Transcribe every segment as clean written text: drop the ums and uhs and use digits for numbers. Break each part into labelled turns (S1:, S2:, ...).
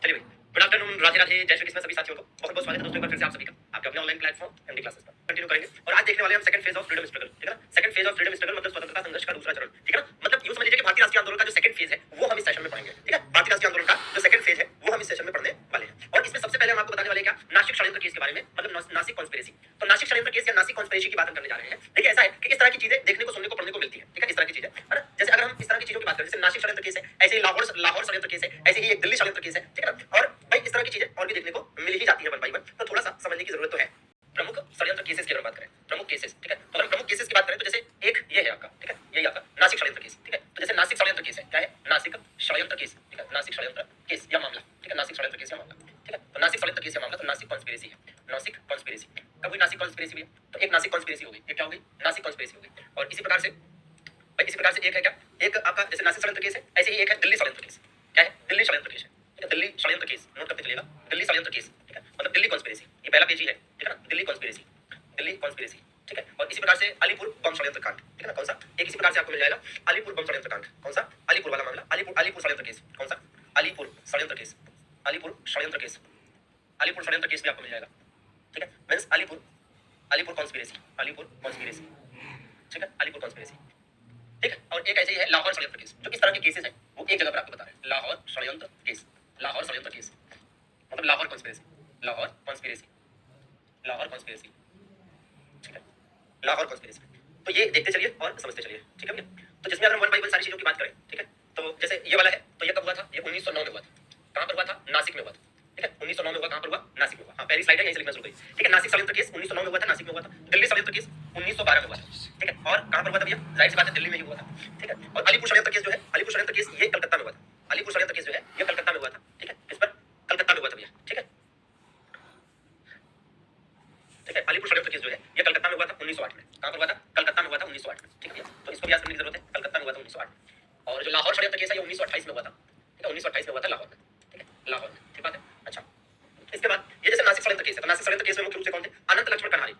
S1: चलिए भाई, good afternoon, Radhe Radhe, जय श्री कृष्ण सभी साथियों को। बहुत बहुत स्वागत है दोस्तों एक बार फिर से आप सभी का आपके अपने ऑनलाइन प्लेटफॉर्म एमडी क्लासेस पर। कंटिन्यू करेंगे और आज देखने वाले हम second phase of freedom struggle, ठीक है ना। Second phase of freedom struggle मतलब स्वतंत्रता संघर्ष का दूसरा चरण, ठीक है ना। मतलब यूं समझ लीजिए कि भारतीय राष्ट्रीय आंदोलन का जो सेकंड फेज है वो हम इस सेशन में पढ़ेंगे, ठीक है। भारतीय राष्ट्रीय आंदोलन का जो सेकंड फेज है वो हम इस सेशन में पढ़ने वाले हैं और इसमें सबसे पहले हम आपको बताने वाले हैं क्या, नासिक षड्यंत्र केस के बारे में, मतलब नासिक कॉन्स्पिरेसी। तो नासिक षड्यंत्र केस या नासिक कॉन्स्पिरेसी की बात हम करने जा रहे हैं। देखिए ऐसा है कि इस तरह की चीजें देखने को, सुनने को, पढ़ने को मिलती है, ठीक है। इस तरह की चीजें है ना। जैसे अगर हम इस तरह की चीजों की बात करें, जैसे नासिक षड्यंत्र केस है, ऐसे ही लाहौर षड्यंत्र केस है, ऐसे ही एक दिल्ली षड्यंत्र केस है, ठीक है ना। और भाई इस तरह की चीजें और भी देखने को मिल ही जाती है वन बाय वन, तो थोड़ा सा समझने की जरूरत तो है। प्रमुख षड्यंत्र केसेस की अगर बात करें, प्रमुख केसेस, ठीक है। तो अगर प्रमुख केसेस की बात करें तो जैसे एक ये है आपका, ठीक है, यही आपका नासिक षड्यंत्र केस, ठीक है। तो जैसे नासिक षड्यंत्र केस है, क्या है, नासिक षड्यंत्र केस, ठीक है, नासिक षड्यंत्र केस या मामला, ठीक है, नासिक षड्यंत्र केस या मामला, ठीक है। तो नासिक षड्यंत्र केस या मामला तो नासिक कॉन्स्पिरेसी है, नासिक कॉन्स्पिरेसी। कब हुई नासिक कॉन्स्पिरेसी भैया? तो एक नासिक कॉन्स्पिरेसी हो गई, एक क्या हो गई, नासिक कॉन्स्पिरेसी हो गई। और इसी प्रकार से भाई इसी प्रकार से एक है क्या, एक आपका जैसे नासिक षड्यंत्र केस है, ऐसे ही एक है दिल्ली षड्यंत्र केस। क्या है, दिल्ली षड्यंत्र केस है, ठीक है, दिल्ली षड्यंत्र केस, नोट करते चलिएगा, दिल्ली षड्यंत्र केस, ठीक है, मतलब दिल्ली कॉन्स्पिरेसी, ये पहला पेज ही है, ठीक है ना, दिल्ली कॉन्स्पिरेसी, दिल्ली कॉन्स्पिरेसी, ठीक है। और इसी प्रकार से अलीपुर बम षड्यंत्र कांड, ठीक है ना, कौन सा, एक इसी प्रकार से आपको मिल जाएगा अलीपुर बम षड्यंत्र कांड, कौन सा, अलीपुर वाला मामला, अलीपुर षड्यंत्र केस, कौन सा, अलीपुर षड्यंत्र केस, अलीपुर षड्यंत्र केस, अलीपुर षड्यंत्र केस भी आपको मिल जाएगा, ठीक है। Means Alipur conspiracy, Alipur conspiracy, ठीक है, अलीपुर कॉन्स्पिरेसी, ठीक है। और एक ऐसे ही है लाहौर षड्यंत्र केस। जो इस तरह के केसेस हैं वो एक जगह पर आपको बता रहे हैं, लाहौर षड्यंत्र केस, लाहौर षड्यंत्र केस मतलब Lahore conspiracy, Lahore conspiracy, Lahore conspiracy, ठीक है, लाहौर कॉन्स्पिरेसी। तो ये देखते चलिए और समझते चलिए, ठीक है भैया। तो जिसमें अगर हम वन बाय वन सारी चीजों की बात करें, ठीक है, तो जैसे ये वाला है, तो ये कब हुआ था, ये 1909 में हुआ था। कहां पर हुआ था, नासिक में हुआ था, ठीक है, 1909 में हुआ, कहां पर हुआ, नासिक में हुआ। हाँ, पहली स्लाइड है, यहीं से लिखना शुरू करिए, ठीक है। नासिक षड्यंत्र केस 1909 में हुआ था, नासिक में हुआ था। दिल्ली षड्यंत्र केस 1912 में हुआ था, ठीक है। और कहां पर हुआ था भैया, जाहिर सी बात है दिल्ली में ही हुआ था, ठीक है। और अलीपुर षड्यंत्र केस जो है, अलीपुर षड्यंत्र केस ये कलकत्ता में हुआ था, अलीपुर षड्यंत्र केस जो है ये कलकत्ता में हुआ था, ठीक है। इस पर कलकत्ता में हुआ था भैया, ठीक है, ठीक है। अलीपुर षड्यंत्र केस जो है ये कलकत्ता में हुआ था 1908 में। कहां पर हुआ था, कलकत्ता में हुआ था 1908 में, ठीक है भैया। तो इसको भी याद करने की जरूरत है, कलकत्ता में हुआ था 1908 में। और जो लाहौर षड्यंत्र केस है ये 1928 में हुआ था, ठीक है, 1928 में हुआ था लाहौर में, ठीक है, लाहौर में, ठीक बात है। अच्छा, इसके बाद ये जैसे नासिक षड्यंत्र केस है, तो नासिक षड्यंत्र केस में मुख्य रूप से कौन थे, अनंत लक्ष्मण कन्हारी,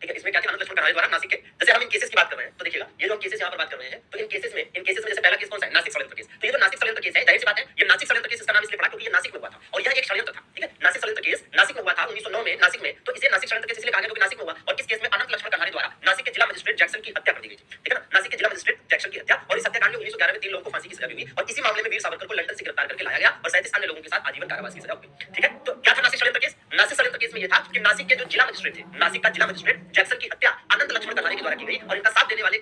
S1: ठीक है। इसमें क्या थे, अनंत लक्ष्मण कन्हारी द्वारा नासिक के, जैसे हम इन केसेस की बात कर रहे हैं तो देखिएगा ये जो हम केसेस यहाँ पर बात कर रहे हैं, तो इन केसेस में जैसे पहला केस कौन सा है, नासिक षड्यंत्र केस। तो ये जो नासिक षड्यंत्र केस है, जाहिर सी बात है ये नासिक षड्यंत्र केस इसका नाम इसलिए पड़ा क्योंकि ये नासिक में हुआ था और यह एक षड्यंत्र था, ठीक है। नासिक षड्यंत्र केस नासिक में हुआ था 1909 में, नासिक में, तो इसे नासिक षड्यंत्र केस इसलिए कहा गया क्योंकि नासिक में हुआ। और इस केस में अनंत लक्ष्मण कन्हारी द्वारा नासिक के जिला मजिस्ट्रेट जैक्सन की हत्या कर दी गई थी, ठीक है ना, नासिक के जिला मजिस्ट्रेट जैक्सन की हत्या। और इस हत्याकांड में 1911 में 3 लोगों को फांसी की सजा हुई और इसी मामले में वीर सावरकर को लंदन से गिरफ्तार करके लाया गया और 37 अन्य लोगों के साथ आजीवन कारावास की सजा हुई, ठीक है। तो क्या था नासिक षड्यंत्र केस, नासिक षड्यंत्र केस में यह था कि नासिक के जो जिला मजिस्ट्रेट थे, नासिक का जिला मजिस्ट्रेट जैक्सन की हत्या अनंत लक्ष्मण कन्हारी के द्वारा की गई और इनका साथ देने वाले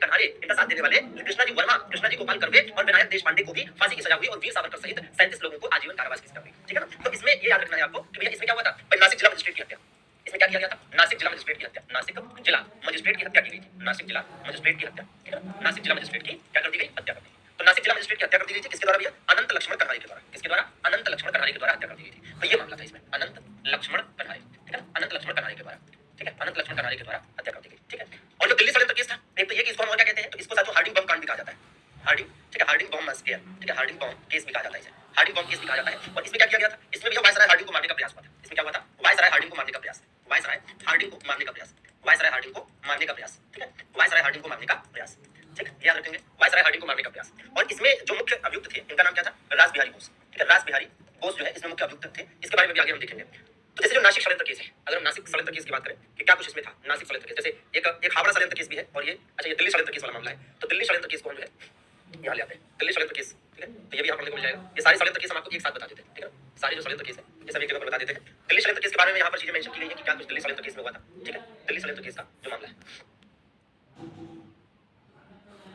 S1: कृष्णाजी वर्मा, कृष्णाजी गोपाल कर्वे और विनायक देशपांडे को भी फांसी की सजा हुई और वीर सावरकर सहित 37 लोगों को आजीवन कारावास की सजा हुई, ठीक है ना। तो इसमें ये याद रखना है आपको कि भैया इसमें क्या हुआ था, नासिक जिला मजिस्ट्रेट की हत्या, इसमें क्या किया गया था, नासिक जिला मजिस्ट्रेट की हत्या, नासिक जिला मजिस्ट्रेट की हत्या की गई थी, नासिक जिला मजिस्ट्रेट की हत्या, ठीक है, नासिक जिला मजिस्ट्रेट की क्या कर दी गई, हत्या कर दी। तो नासिक जिला मजिस्ट्रेट की हत्या कर दी गई थी किसके द्वारा भैया, अनंत लक्ष्मण कन्हारी के द्वारा, किसके द्वारा, अनंत लक्ष्मण कन्हारी के द्वारा हत्या कर दी गई थी। तो ये मामला था इसमें, अनंत लक्ष्मण कन्हारी, ठीक है, अनंत लक्ष्मण कन्हारी के द्वारा, ठीक है, अनंत लक्ष्मण कन्हारी के द्वारा हत्या कर दी गई, ठीक है। और जो दिल्ली षड्यंत्र केस था, एक तो ये कि इसको हम और क्या कहते हैं, तो इसको साथ हार्डिंग बम कांड भी कहा जाता है, हार्डिंग, ठीक है, हार्डिंग बम मस्केयर, ठीक है, हार्डिंग बम केस भी कहा जाता है इसे, हार्डिंग बम केस भी कहा जाता है। और इसमें क्या किया गया था, इसमें भी वायसराय हार्डिंग को मारने का प्रयास हुआ था। इसमें क्या हुआ था, वायसराय हार्डिंग को मारने का प्रयास, वायसराय हार्डिंग को मारने का प्रयास, वायसराय हार्डिंग को मारने का प्रयास, ठीक है, वायसराय हार्डिंग को मारने का प्रयास, ठीक है, याद रखेंगे, वायसराय हार्डिंग को मारने का प्रयास। और इसमें जो मुख्य अभियुक्त थे इनका नाम क्या था, रास बिहारी बोस, ठीक है, रास बिहारी बोस जो है इसमें मुख्य अभियुक्त थे। इसके बारे में भी आगे हम देखेंगे। तो जैसे जो नासिक षड्यंत्र केस है, अगर हम नासिक षड्यंत्र केस की बात करें कि क्या कुछ इसमें था, नासिक षड्यंत्र केस जैसे एक हावड़ा षड्यंत्र केस भी है और ये अच्छा ये दिल्ली षड्यंत्र केस वाला मामला है। तो दिल्ली षड्यंत्र केस को हम जो है यहाँ ले आते हैं, दिल्ली षड्यंत्र केस, ठीक है, तो ये भी यहाँ पढ़ने को मिल जाएगा। ये सारे षड्यंत्र केस हम आपको एक साथ बता देते हैं, ठीक है, सारे जो षड्यंत्र केस है ये सभी एक जगह पर बता देते हैं। दिल्ली षड्यंत्र केस के बारे में यहाँ पर चीजें मेंशन की गई है कि क्या कुछ दिल्ली षड्यंत्र केस में हुआ था, ठीक है, दिल्ली षड्यंत्र केस का जो मामला है,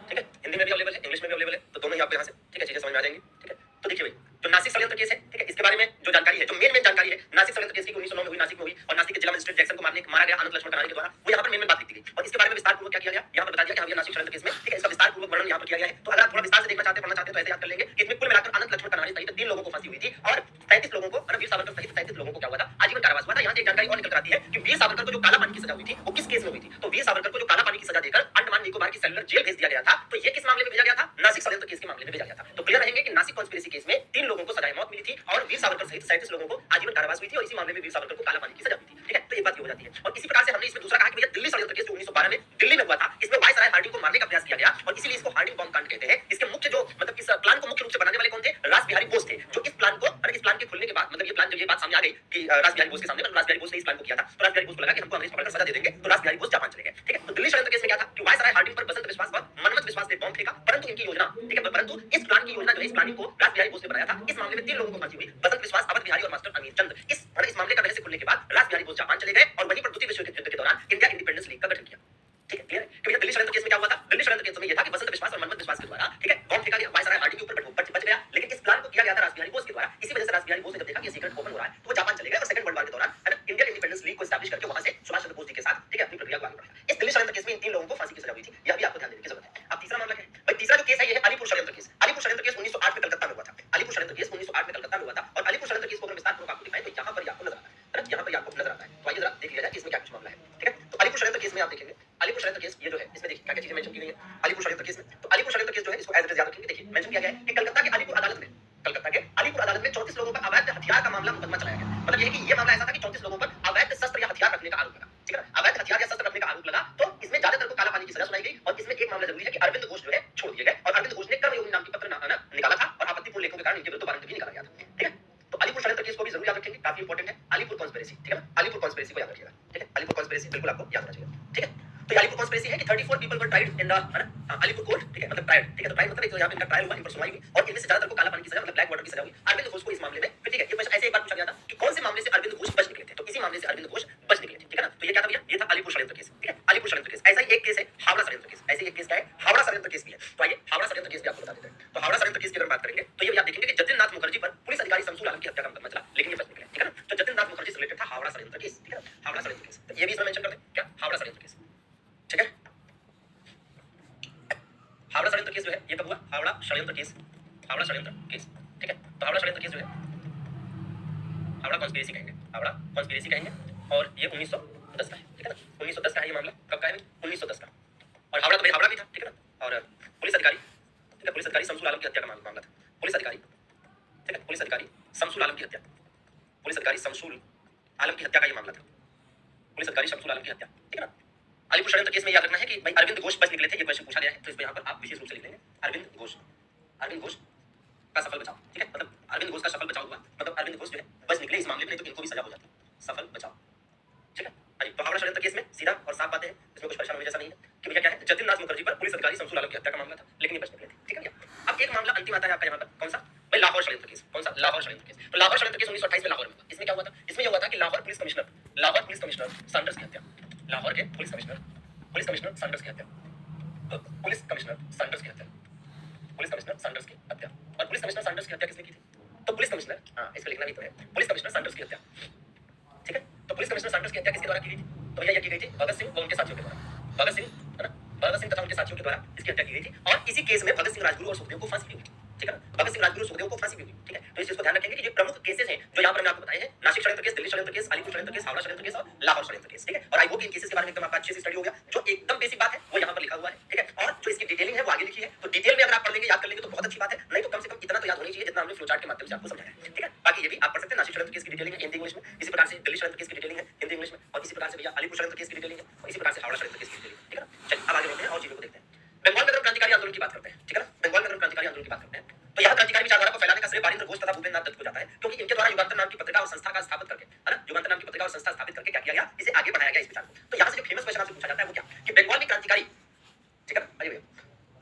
S1: ठीक है, हिंदी में भी अवेलेबल है, इंग्लिश में भी अवेलेबल है, तो दोनों ही आपको यहाँ से, ठीक है, चीजें समझ में आ जाएंगी, ठीक है। तो देखिए भाई जो नासिक षड्यंत्र केस है, ठीक है, इसके बारे में जो जानकारी है, जो मेन जानकारी है नासिक षड्यंत्र केस की 1909 में हुई, नासिक में हुई और नासिक के जिला मजिस्ट्रेट जैक्सन को मारा गया अनंत लक्ष्मण कन्हारी के द्वारा, वो यहाँ पर मेन बात लिखी गई। और इसके बारे में विस्तार पूर्वक क्या किया गया, यहाँ पर बता दिया कि हम नासिक षड्यंत्र केस में, ठीक है, इसका विस्तार पूर्वक वर्णन यहाँ पर किया गया है। तो अगर आप थोड़ा विस्तार से देखना चाहते हैं, पढ़ना चाहते हैं तो ऐसे याद कर लेंगे कि इसमें कुल मिलाकर अनंत लक्ष्मण कन्हारी सहित 3 लोगों को फांसी हुई थी और 37 लोगों को, वीर सावरकर सहित 37 लोगों को क्या हुआ था, आजीवन कारावास हुआ था। यहाँ से एक जानकारी और निकल कर आती है कि वीर सावरकर को जो काला पानी की सजा हुई थी वो किस केस में हुई थी। तो वीर सावरकर को जो काला पानी की सजा देकर अंडमान निकोबार की सेलुलर जेल भेज दिया गया था, तो ये किस मामले में भेजा गया था, नासिक षड्यंत्र केस के मामले में भेजा गया था। तो क्लियर रहेंगे कि नासिक कॉन्स्पिरेसी केस में 3 लोगों को सजाए मौत मिली थी और वीर सावरकर सहित 37 लोगों को आजीवन कारावास हुई थी और इसी मामले में वीर सावरकर को काला पानी की सजा हुई थी, ठीक है। तो ये बात हो जाती है। और इसी प्रकार से हमने इसमें दूसरा कहा कि भैया दिल्ली षड्यंत्र केस जो 1912 में दिल्ली में हुआ था, इसमें वायसराय हार्डिंग को मारने का प्रयास किया गया और इसीलिए इसको हार्डिंग बम कांड कहते हैं। इसके मुख्य जो मतलब इस प्लान को मुख्य रूप से बनाने वाले कौन थे, रास बिहारी बोस थे, जो इस प्लान को, इस प्लान के खुलने के बाद मतलब ये प्लान रासबिहारी बोस के सामने, रासबिहारी बोस ने इस प्लान को किया था। तो रासबिहारी बोस को लगा कि हमको अंग्रेज पकड़कर सजा दे देंगे, तो रासबिहारी बोस जापान चले गए। ठीक है, तो दिल्ली षड्यंत्र केस में क्या था कि वायसराय हार्डिंग पर बसंत विश्वास व मनमथ विश्वास ने बॉम्ब फेंका, परंतु इनकी योजना, ठीक है, परंतु इस प्लान की योजना जो है, इस प्लानिंग को रासबिहारी बोस ने बनाया था। इस मामले में 3 लोगों को फांसी हुई, बसंत विश्वास, अवध बिहारी और मास्टर अमीर चंद। इस मामले का नए से खुलने के बाद रासबिहारी बोस जापान चले गए और वहीं पर द्वितीय विश्व युद्ध के दौरान इंडिया इंडिपेंडेंस लीग का गठन किया। ठीक है, क्लियर है कि भैया दिल्ली षड्यंत्र केस में क्या हुआ था? दिल्ली षड्यंत्र केस में यह था कि बसंत विश्वास और मनमथ विश्वास के द्वारा, ठीक है, बॉम्ब फेंका गया, वायसराय हार्डिंग के ऊपर बच गया, लेकिन इस प्लान को किया गया था रासबिहारी बोस के द्वारा। इसी वजह से रासबिहारी बोस ने जब देखा कि सीक्रेट ओपन हो रहा है, तो वो जापान चले गए और सेकंड वर्ल्ड वॉर के दौरान, है ना, इंडियन इंडिपेंडेंस लीग को एस्टैब्लिश करके वहां से सुभाष चंद्र बोस जी के साथ, ठीक है, अपनी प्रक्रिया को आगे बढ़ाया। इस दिल्ली षड्यंत्र केस में इन 3 लोगों को फांसी की सजा हुई थी, यह भी आपको ध्यान देने की जरूरत है। अब तीसरा मामला क्या है भाई? तीसरा जो केस है, ये है अलीपुर षड्यंत्र केस। अलीपुर षड्यंत्र केस 1908 में कलकत्ता में हुआ था। अलीपुर षड्यंत्र केस 1908 में कलकत्ता में हुआ था और अलीपुर षड्यंत्र केस को अगर विस्तारपूर्वक आपको दिखाएं तो यहां पर आपको नजर आता है, यहां पर आपको नजर आता है। तो आइए जरा देख लिया जाए कि इसमें क्या कुछ मामला है। ठीक है, तो अलीपुर षड्यंत्र केस में आप देखेंगे, अलीपुर षड्यंत्र केस ये जो है, इसमें देखिए क्या क्या चीजें मेंशन की गई है अलीपुर षड्यंत्र केस में। तो अलीपुर षड्यंत्र केस जो है, इसको एज इट इज याद रखेंगे। देखिए मेंशन किया गया है कि कलकत्ता के अलीपुर अदालत में, कलकत्ता के अलीपुर अदालत में 34 लोगों पर अवैध हथियार का मामला मुकदमा चलाया गया। मतलब ये है कि ये मामला ऐसा था कि 34 लोगों पर अवैध शस्त्र या हथियार रखने का आरोप लगा। ठीक है ना, अवैध हथियार या शस्त्र रखने का आरोप लगा, तो इसमें ज्यादातर को काला पानी की सजा सुनाई गई। और इसमें एक मामला जरूरी है कि अरविंद घोष जो है छोड़ दिए गए और अरविंद घोष ने कर्मयोगी नाम की पत्र निकाला था और आपत्तिपूर्ण लेखों के कारण इनके विरुद्ध वारंट भी निकाला गया था। ठीक है, तो अलीपुर षड्यंत्र केस को भी जरूर याद रखेंगे, काफी इंपॉर्टेंट है। अलीपुर कॉन्स्पिरेसी, ठीक है ना, अलीपुर कॉन्स्पिरेसी को याद रखिएगा। ठीक है, अलीपुर कॉन्स्पिरेसी बिल्कुल आपको याद होना चाहिए। ठीक है, तो ये अलीपुर कॉन्स्पिरेसी है कि 34 people were tried in the, है ना, अलीपुर कोर्ट। ठीक है, मतलब ट्राइड, ठीक है, तो ट्राइड मतलब एक तो यहाँ पे इनका ट्रायल हुआ, इन पर सुनवाई हुई और इनमें से ज्यादातर को काला पानी की सजा, मतलब ब्लैक वाटर की सजा हुई अरविंद घोष को इस मामले में। ठीक है, ये क्वेश्चन ऐसे एक बार पूछा गया था कि कौन से मामले से अरविंद घोष बच निकले थे, तो इसी मामले से अरविंद घोष बच निकले थे। ठीक है ना, तो ये क्या था भैया? ये था अलीपुर षड्यंत्र केस। ठीक है, अलीपुर षड्यंत्र केस। ऐसा ही एक केस है हावड़ा षड्यंत्र केस। ऐसे एक केस क्या है? हावड़ा षड्यंत्र केस भी है। तो आइए हावड़ा षड्यंत्र केस भी आपको बता देते हैं। तो हावड़ा षड्यंत्र केस की अगर बात करेंगे तो ये भी आप देखेंगे कि जतिन नाथ मुखर्जी पर पुलिस अधिकारी शमसुल आलम की हत्या का मुकदमा चला, लेकिन ये बच निकले। ठीक है ना, तो जतिन नाथ मुखर्जी से रिलेटेड था हावड़ा षड्यंत्र केस। ठीक है ना, हावड़ा षड्यंत्र केस, तो ये भी इसमें मेंशन कर दें क्या? हावड़ा षड्यंत्र केस। ठीक है, हावड़ा षड्यंत्र केस जो है ये कब हुआ? हावड़ा षड्यंत्र केस, हावड़ा षड्यंत्र केस। ठीक है, तो हावड़ा षड्यंत्र केस जो है हावड़ा कॉन्स्पिरेसी कहेंगे, हावड़ा कॉन्स्पिरेसी कहेंगे और ये 1910 का है। ठीक है ना, 1910 का है ये मामला। कब का है? 1910 का। और हावड़ा तो भाई हावड़ा भी था। ठीक है ना, और पुलिस अधिकारी, ठीक है, पुलिस अधिकारी शमसुल आलम की हत्या का मामला था। पुलिस अधिकारी, ठीक है, पुलिस अधिकारी शमसुल आलम की हत्या, पुलिस अधिकारी शमसुल आलम की हत्या का ये मामला था, पुलिस अधिकारी शमसुल आलम की हत्या। ठीक है ना, अलीपुर षड्यंत्र केस में याद रखना है कि भाई अरविंद घोष बच निकले थे, ये क्वेश्चन पूछा गया है, तो इसमें यहाँ पर आप विशेष रूप से लिख लेंगे अरविंद घोष, अरविंद घोष का सफल बचाव। ठीक है, मतलब अरविंद घोष का सफल बचाव हुआ, मतलब अरविंद घोष जो है बच निकले इस मामले में, नहीं तो इनको भी सजा हो जाती। सफल बचाव। ठीक है, तो हावड़ा षड्यंत्र केस में सीधा और साफ बातें हैं, इसमें कुछ परेशान होने जैसा नहीं है कि भैया क्या है, जतिन नाथ मुखर्जी पर पुलिस अधिकारी शमसुल आलम की हत्या का मामला था, लेकिन ये बच निकले थे। ठीक है भैया, अब एक मामला अंतिम आता है आपका यहाँ पर, कौन सा भाई? लाहौर षड्यंत्र केस। कौन सा? लाहौर षड्यंत्र केस। तो लाहौर षड्यंत्र केस 1928 में लाहौर में हुआ। इसमें क्या हुआ था? इसमें यह हुआ था कि लाहौर पुलिस कमिश्नर सैंडर्स की हत्या, लाहौर के पुलिस कमिश्नर सैंडर्स की हत्या, पुलिस कमिश्नर सैंडर्स की हत्या, पुलिस कमिश्नर सैंडर्स की हत्या। और पुलिस कमिश्नर सैंडर्स की हत्या किसने की थी? तो पुलिस कमिश्नर, हाँ इसको लिखना भी तो है, पुलिस कमिश्नर सैंडर्स की हत्या। ठीक है, तो पुलिस कमिश्नर सैंडर्स की हत्या किसके द्वारा की गई थी? तो भैया ये की गई थी भगत सिंह व उनके साथियों के द्वारा, भगत सिंह, है ना, भगत सिंह तथा उनके साथियों के द्वारा इसकी हत्या की गई थी। और इसी केस में भगत सिंह, राजगुरु और सुखदेव को फांसी भी हुई। ठीक है, भगत सिंह, राजगुरु, सुखदेव को फांसी भी हुई। ठीक है, तो इस चीज को ध्यान रखेंगे कि ये प्रमुख केसेस हैं जो यहाँ पर मैंने आपको बताए हैं, नासिक षड्यंत्र केस, दिल्ली षड्यंत्र केस, अलीपुर षड्यंत्र केस, हावड़ा षड्यंत्र केस और लाहौर षड्यंत्र केस। ठीक है, और आई होप इन केसेस के बारे में एकदम आपका अच्छे से स्टडी हो गया। जो एकदम बेसिक बात है वो यहाँ पर लिखा हुआ है। ठीक है, और जो इसकी डिटेलिंग है वो आगे लिखी है, तो डिटेल में अगर आप पढ़ लेंगे, याद कर लेंगे तो बहुत अच्छी बात है, नहीं तो कम से कम इतना तो याद होनी चाहिए जितना हमने फ्लो चार्ट के माध्यम से आपको समझाया है। ठीक है, बाकी ये भी आप पढ़ सकते हैं। नासिक षड्यंत्र केस की डिटेलिंग है हिंदी इंग्लिश में, इसी प्रकार से दिल्ली षड्यंत्र केस की डिटेलिंग है हिंदी इंग्लिश में, और इसी प्रकार से भैया अलीपुर षड्यंत्र केस की डिटेलिंग है, और इसी प्रकार से हावड़ा षड्यंत्र केस की डिटेलिंग। ठीक है ना, चलिए अब आगे बढ़ते हैं और चीजों को देखते हैं। बंगाल में अगर क्रांतिकारी आंदोलन की बात करते हैं, ठीक है ना, बंगाल में अगर क्रांतिकारी आंदोलन की बात करते हैं तो यह क्रांतिकारी विचारधारा को फैलाने का श्रेय बारिंद्र घोष तथा भूपेंद्र नाथ दत्त को जाता है, क्योंकि इनके द्वारा युगांतर नाम की पत्रिका और संस्था का स्थापित करके, है ना, युगांतर नाम की पत्रिका और संस्था स्थापित करके क्या किया गया, इसे आगे बढ़ाया गया इस विचार को। तो यहाँ से जो फेमस क्वेश्चन आपसे पूछा जाता है वो क्या कि बंगाल में क्रांतिकारी, ठीक है ना, अरे भैया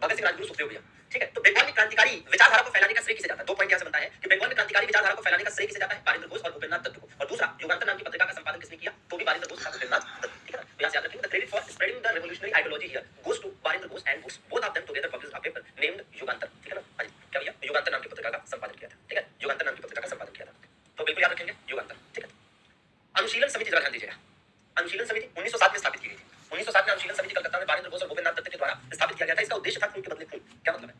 S1: भगत सिंह, राजगुरु, सुखदेव भैया। ठीक है, तो बंगाल में क्रांतिकारी विचारधारा को फैलाने का श्रेय किसे जाता है? दो पॉइंट यहाँ से बनता है कि बंगाल में क्रांतिकारी विचारधारा को फैलाने का श्रेय किसे जाता है? बारिंद्र घोष और भूपेंद्र नाथ दत्त को। और दूसरा, युगांतर नाम की पत्रिका का संपादन किसने किया? तो भी बारिंद्र घोष और भूपेंद्र नाथ दत्त। ठीक है ना, तो यहाँ से याद रखेंगे, the credit for spreading the revolutionary ideology here goes to Barindra Ghosh and Ghosh, both of them together published a paper named Jugantar. ठीक है ना, हाँ जी, क्या भैया? युगांतर नाम की पत्रिका का संपादन किया था। ठीक है, युगांतर नाम की पत्रिका का संपादन किया था, तो बिल्कुल याद रखेंगे युगांतर। ठीक है, अनुशीलन समिति जरा ध्यान दीजिएगा। अनुशीलन समिति 1907 में स्थापित की गई थी। 1907 में अनुशीलन समिति कलकत्ता में बारिंद्र घोष और भूपेंद्र नाथ दत्त के द्वारा स्थापित किया गया था। इसका उद्देश्य था खून के बदले खून। क्या मतलब है?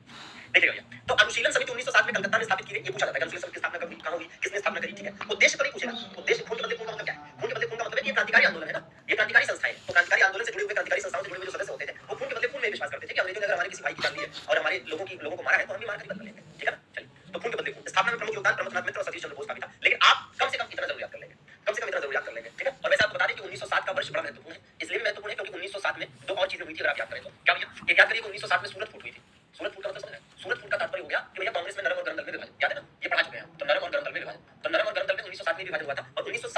S1: देखिएगा भैया, तो अनुशीलन समिति 1907 में कलकत्ता में स्थापित की गई। ये पूछा जाता है अनुशीलन समिति की स्थापना कब हुई, कहां हुई, किसने स्थापना करी? ठीक है, उद्देश्य तो नहीं पूछेगा, उद्देश्य खून के बदले खून का मतलब क्या है? खून के बदले खून का मतलब है कि ये क्रांतिकारी आंदोलन है ना, ये क्रांतिकारी संस्था है, तो क्रांतिकारी आंदोलन से जुड़े हुए, क्रांतिकारी संस्थाओं से जुड़े हुए जो सदस्य होते थे वो खून के बदले खून में विश्वास करते थे कि अंग्रेजों ने अगर हमारे किसी भाई की जान ली है और हमारे लोगों को मारा है तो हम भी मार कर बदला लेंगे। ठीक है ना, चलिए, तो खून के बदले खून। स्थापना में प्रमुख योगदान प्रमथनाथ मित्र और सतीश चंद्र बोस का भी था, लेकिन आप कम से कम इतना जरूर याद कर लेंगे, कम से कम इतना जरूर याद कर लेंगे। ठीक है, और वैसे आपको बता दें कि 1907 का वर्ष बड़ा महत्वपूर्ण है, इसलिए भी महत्वपूर्ण है क्योंकि 1907 में दो और चीजें हुई थी, अगर आप याद करें तो। क्या भैया? एक याद करिए कि 1907 में सूरत फूट हुई थी। सूरत फूट का मतलब समझ रहे हैं? सूरत फूट का तात्पर्य हो गया कि भैया कांग्रेस में नरम और गरम दल में विभाजन। याद है ना, ये पढ़ा चुके हैं हम। तो नरम और गरम दल में विभाजन, तो नरम और गरम दल में 1907 में विभाजन हुआ था और 1907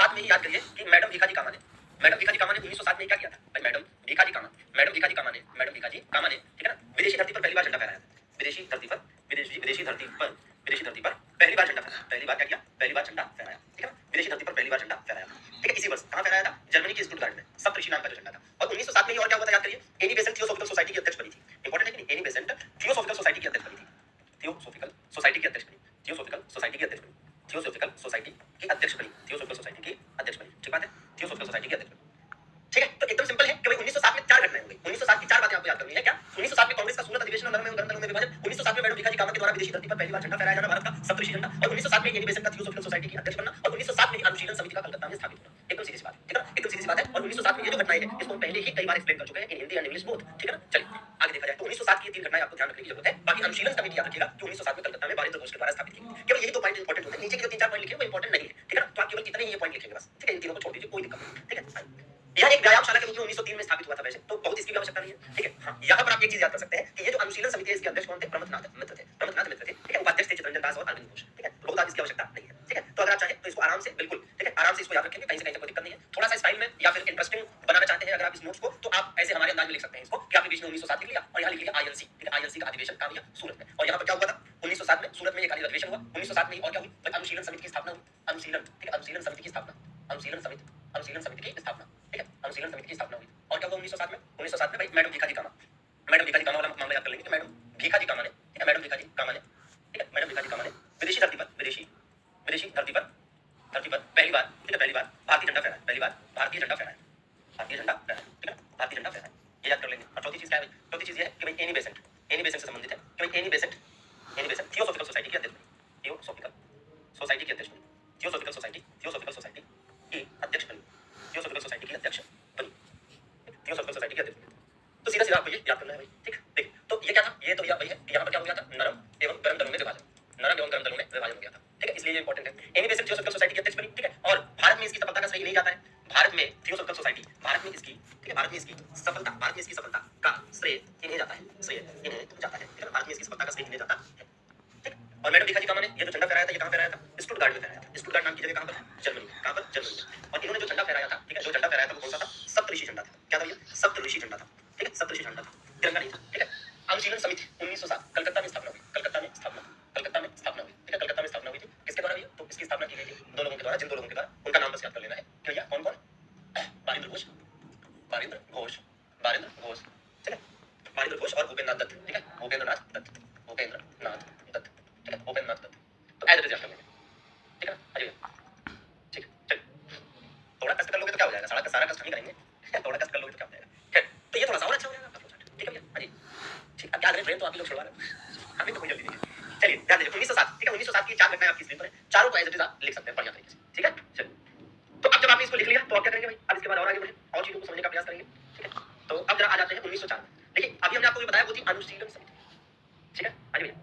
S1: विदेशी धरती पर पहली बार झंडा फहराया जाना भारत का सप्तऋषि झंडा, और 1907 में एनी बेसेंट का थियोसॉफिकल सोसाइटी की अध्यक्ष बनना, और 1907 में ही अनुशीलन समिति का कलकत्ता में स्थापित होना। एकदम सीधी सी बात, ठीक है ना, एकदम सीधी सी बात है। और 1907 में ये जो घटनाएं हैं इसको हम पहले ही कई बार एक्सप्लेन कर चुके हैं इन हिंदी एंड इंग्लिश बोथ, ठीक है ना। चलिए आगे देखा जाए तो 1907 की 3 घटनाएं आपको ध्यान रखने की जरूरत है। बाकी अनुशीलन समिति याद रखिएगा जो 1907 में कलकत्ता में बारिंद्र घोष के द्वारा स्थापित की गई। केवल यही 2 पॉइंट इंपॉर्टेंट होते हैं, नीचे के जो 3-4 पॉइंट लिखे हैं वो इंपॉर्टेंट नहीं है, ठीक है ना। तो आप केवल इतने ही ये पॉइंट लिखेंगे बस, ठीक है। इन तीनों को छोड़ दीजिए, कोई दिक्कत नहीं, ठीक है। यह एक व्यायामशाला के रूप में 1903 में स्थापित हुआ था वैसे, तो बहुत इसकी भी आवश्यकता नहीं है, ठीक है। हाँ, यहाँ पर आप एक चीज याद कर सकते हैं कि ये जो अनुशीलन समिति है इसके अध्यक्ष कौन थे? प्रमथनाथ मित्र थे, प्रमथनाथ मित्र थे, ठीक है। उपाध्यक्ष थे चित्तरंजन दास और अरविंद घोष, ठीक है। तो बहुत इसकी आवश्यकता नहीं है, ठीक है। तो अगर आप चाहें तो इसको आराम से बिल्कुल, ठीक है, आराम से इसको याद रखेंगे, कहीं से कहीं तक कोई दिक्कत नहीं है। थोड़ा सा स्टाइल में या फिर इंटरेस्टिंग बनाना चाहते हैं अगर आप इस नोट्स को, तो आप ऐसे हमारे अंदाज में लिख सकते हैं इसको कि आपने बीच में 1907 लिख लिया और यहाँ लिख लिया आईएनसी, ठीक है। आईएनसी का अधिवेशन कहाँ हुआ? सूरत में। और यहाँ पर क्या हुआ था? 1907 में सूरत में एक अधिवेशन हुआ। 1907 में और क्या हुई? अनुशीलन समिति की स्थापना हुई। अनुशीलन, ठीक है, अनुशीलन समिति की स्थापना, अनुशीलन समिति की स्थापना, ठीक है, अनुशीलन समिति की स्थापना हुई। और क्या हुआ 1907 में? 1907 में भाई मैडम भीखाजी कामा, मैडम भीखाजी कामा वाला मामला याद कर लेंगे कि मैडम भीखाजी कामा ने, ठीक है, मैडम भीखाजी कामा ने, ठीक है, मैडम भीखाजी कामा ने विदेशी धरती पर, विदेशी धरती पर पहली बार, ठीक है, पहली बार भारतीय झंडा फहराया, पहली बार भारतीय झंडा फहराया, भारतीय झंडा फहराया, ठीक है, भारतीय झंडा फहराया, ये याद कर लेंगे। और चौथी चीज क्या है? चौथी चीज ये है कि भाई एनी बेसेंट से संबंधित है कि भाई एनी बेसेंट थियोसॉफिकल सोसाइटी की अध्यक्ष बनी, थियोसॉफिकल सोसाइटी की अध्यक्ष बनी, थियोसॉफिकल सोसाइटी की अध्यक्ष बनी, थियोसॉफिकल सोसाइटी की अध्यक्ष बनी, थियोसॉफिकल सोसाइटी की अध्यक्ष बनी। तो सीधा सीधा आपको ये याद करना है भाई, ठीक है। देखिए तो ये क्या था? ये तो भैया वही है, यहाँ पर क्या हो गया था? नरम एवं गर्म दलों में विभाजन, नरम एवं गर्म दलों में विभाजन हो गया था, ठीक है। इसलिए ये इंपॉर्टेंट है। एनी बेसिक थियोसॉफिकल सोसाइटी की अध्यक्ष बनी, ठीक है। और भारत में इसकी सफलता का श्रेय नहीं जाता है, भारत में थियोसॉफिकल सोसाइटी, भारत में इसकी, ठीक है, भारत में इसकी सफलता का श्रेय इन्हें जाता है, श्रेय इन्हें जाता है, ठीक है। भारत में इसकी सफलता का श्रेय इन्हें जाता है, ठीक। और मैडम भीखाजी कामा ने ये जो झंडा फहराया था ये कहाँ फहराया था? स्टुटगार्ट में फहराया था। स्टुटगार्ट नाम की जगह कहाँ पर? जर्मनी, कहाँ पर? जर्मनी में। और इन्होंने जो झंडा फहराया था, ठीक है, जो झंडा फहराया था वो कौन सा था? सप्तऋषि झंडा था। क्या था भैया? सप्तऋषि झंडा था, ठीक है, सप्तऋषि झंडा था, तिरंगा नहीं था, ठीक है। अनुशीलन समिति 1907 कलकत्ता में स्थापना हुई, कलकत्ता में स्थापना हुई, ठीक है, कलकत्ता में स्थापना हुई थी। किसके द्वारा भैया? तो इसकी स्थापना की गई थी 2 लोगों के द्वारा, जिन 2 लोगों के द्वारा उनका नाम बस याद कर लेना है कि भैया कौन कौन? बारिंद्र घोष, ठीक है, बारिंद्र घोष और भूपेंद्र नाथ दत्त, ठीक है, भूपेंद्र नाथ दत्त, ठीक है, भूपेंद्र नाथ दत्त। तो एज इट इज याद कर लेंगे, ठीक है ना। अजय ठीक है, चलिए थोड़ा कष्ट कर लोगे तो क्या हो जाएगा? सारा कष्ट नहीं करेंगे, थोड़ा कष्ट कर लोगे तो क्या हो जाएगा? खैर, तो ये थोड़ा सा और अच्छा हो जाएगा आपका फ्लोचार्ट, ठीक है भैया। अजय ठीक, अब क्या करें, ट्रेन तो आप ही लोग छुड़वा रहे हो, हमें तो कोई जल्दी नहीं है। चलिए ध्यान दीजिए 1907, ठीक है, 1907 की 4 घटनाएं आपकी स्क्रीन पर है, चारों को एज इट इज आप लिख सकते हैं बढ़िया तरीके से, ठीक है। चलिए तो अब जब आपने इसको लिख लिया तो आप क्या करेंगे भाई? अब इसके बाद और आगे बढ़े, और चीजों को समझने का प्रयास करेंगे, ठीक है। तो अब जरा आ जाते हैं 1904 में। देखिए अभी हमने आपको ये बताया वो थी अनुशीलन समिति, ठीक है। अजय भैया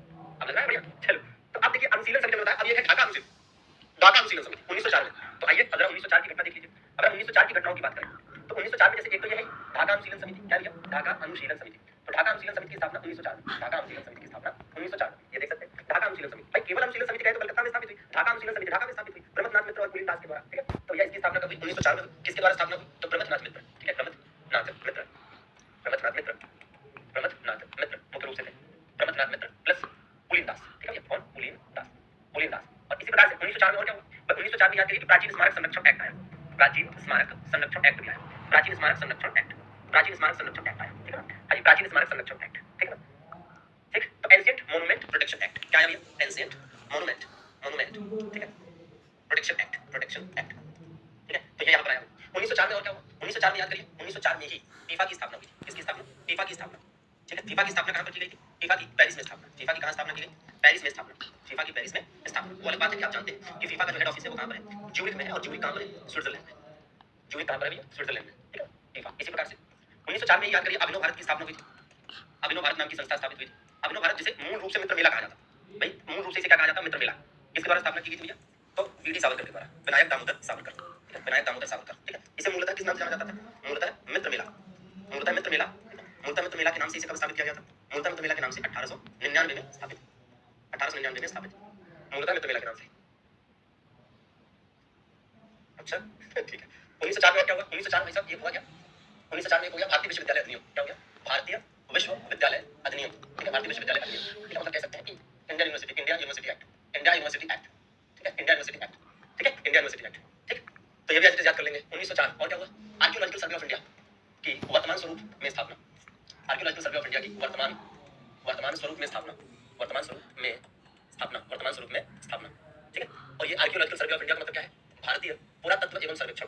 S1: अब लग रहा है बढ़िया। चलो तो अब देखिए अनुशीलन समिति में बताया, अब ये है ढाका अनुशीलन समिति 1904 में। तो आइए अगर 1904 की घटना देख लीजिए। अगर 1904 की घटनाओं की बात करें तो 1904 में जैसे एक तो ये है ढाका अनुशीलन समिति, क्या लिया? ढाका अनुशीलन समिति। तो ढाका अनुशीलन समिति की स्थापना 1904 में, ढाका अनुशीलन समिति की स्थापना 1904 में, ये देख सकते हैं ढाका अनुशीलन समिति। भाई केवल अनुशीलन समिति कहे तो कलकत्ता में स्थापित हुई, ढाका अनुशीलन समिति ढाका में स्थापित हुई, प्रमथनाथ मित्र और पुलिन दास के द्वारा, ठीक है। तो यह इसकी स्थापना कब हुई? 1904 में। किसके द्वारा स्थापना हुई? तो प्रमथनाथ मित्र, ठीक है, प्रमथनाथ मित्र मुख्य रूप से थे प्रमथनाथ मित्र प्लस पुलिन दास, ठीक है, कौन? पुलिन दास। और इसी प्रकार से 1904 में और क्या हुआ? 1904 में याद करिए कि प्राचीन स्मारक संरक्षण एक्ट आया, प्राचीन स्मारक संरक्षण एक्ट भी आया, प्राचीन स्मारक संरक्षण एक्ट आया, ठीक है ना। हाँ जी, प्राचीन स्मारक संरक्षण एक्ट, ठीक है ना, ठीक। तो एंशिएंट मॉन्यूमेंट प्रोटेक्शन एक्ट क्या है भैया? एंशिएंट मॉन्यूमेंट, ठीक है, प्रोटेक्शन एक्ट, ठीक है। तो ये यहाँ पर आया 1904 में। और क्या हुआ 1904 में? याद करिए 1904 में ही फीफा की स्थापना हुई थी। किसकी स्थापना? फीफा की स्थापना, ठीक है। फीफा की स्थापना कहाँ पर की गई थी? फीफा की पेरिस में स्थापना। फीफा की कहाँ स्थापना की गई? पेरिस में स्थापना, फीफा की पेरिस में स्थापना। वो अलग बात है कि आप जानते हैं कि फीफा का जो हेड ऑफिस है वो कहाँ पर है? ज्यूरिख में है। और ज्यूरिख कहाँ पर है? स्विट्जरलैंड में। ज्यूरिख कहाँ पर है भैया? स्विट्जरलैंड में, ठीक है, फीफा। इसी प्रकार से 1904 में याद करिए अभिनव भारत की स्थापना हुई थी, अभिनव भारत नाम की संस्था स्थापित हुई थी। अभिनव भारत जिसे मूल रूप से मित्र मेला कहा जाता, भाई मूल रूप से इसे क्या कहा जाता? मित्र मेला। किसके द्वारा स्थापना की गई थी भैया? तो वीडी सावरकर के द्वारा, विनायक दामोदर सावरकर, ठीक है। इसे मूलतः किस नाम से जाना जाता था? मूलतः मित्र मेला के नाम से इसे कब स्थापित किया गया था? मूलतः मित्र मेला के नाम से 1899 में स्थापित, 1899 में स्थापित, मूलतः मित्र मेला के नाम से। अच्छा ठीक है। 1904 में क्या हुआ? 1904 में सब ये हुआ क्या? 1904 में हो गया भारतीय विश्वविद्यालय अधिनियम। क्या हो गया? भारतीय विश्वविद्यालय अधिनियम, ठीक है, भारतीय विश्वविद्यालय अधिनियम, ठीक है। मतलब कह सकते हैं कि इंडियन यूनिवर्सिटी एक्ट, ठीक है, इंडियन यूनिवर्सिटी एक्ट, ठीक। तो ये भी याद कर लेंगे 1904। और क्या हुआ? आर्कियोलॉजिकल सर्वे ऑफ इंडिया की वर्तमान स्वरूप में स्थापना, आर्कियोलॉजिकल सर्वे ऑफ इंडिया की वर्तमान स्वरूप में स्थापना, ठीक है। और ये आर्कियोलॉजिकल सर्वे ऑफ इंडिया का मतलब क्या है? भारतीय पुरातत्व एवं सर्वेक्षण,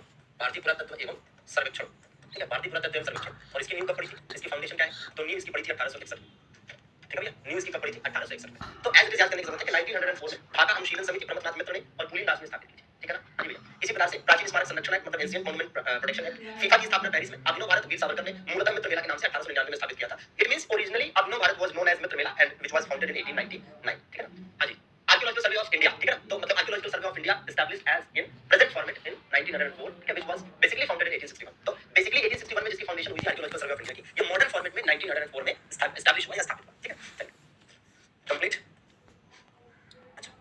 S1: ठीक है, भारतीय पुरातत्व एवं सर्वेक्षण। और इसकी नींव कब पड़ी थी? इसकी फाउंडेशन क्या है? तो नींव इसकी पड़ी थी 1861, ठीक है भैया, न्यू इसकी कब पड़ी थी 1861 में। तो एज इट इज याद करने की जरूरत है कि 1904 में ढाका अनुशीलन समिति प्रमथनाथ मित्र ने और पुलिंदास ने स्थापित की थी, ठीक है ना जी भैया। इसी प्रकार से प्राचीन स्मारक संरक्षण एक्ट मतलब Asian monument protection act, FIFA की स्थापना पेरिस में अभिनव भारत वीर सावरकर ने मूलतः मित्र मेला के नाम से 1899 में स्थापित किया था। It means originally Abhinav Bharat was known as Mitra Mela and which was founded in 1899, ठीक है ना हां जी। आर्कियोलॉजिकल सर्वे ऑफ इंडिया, ठीक है ना, तो मतलब archaeological survey of India established as in present format in 1904, ठीक है, which was basically founded in 1861। तो बेसिकली 1861 में जिसकी फाउंडेशन हुई थी आर्कियोलॉजिकल सर्वे ऑफ इंडिया की, ये मॉडर्न फॉर्मेट में 1904 में एस्टैब्लिश हुआ या स्थापित हुआ, ठीक है कंप्लीट। अच्छा,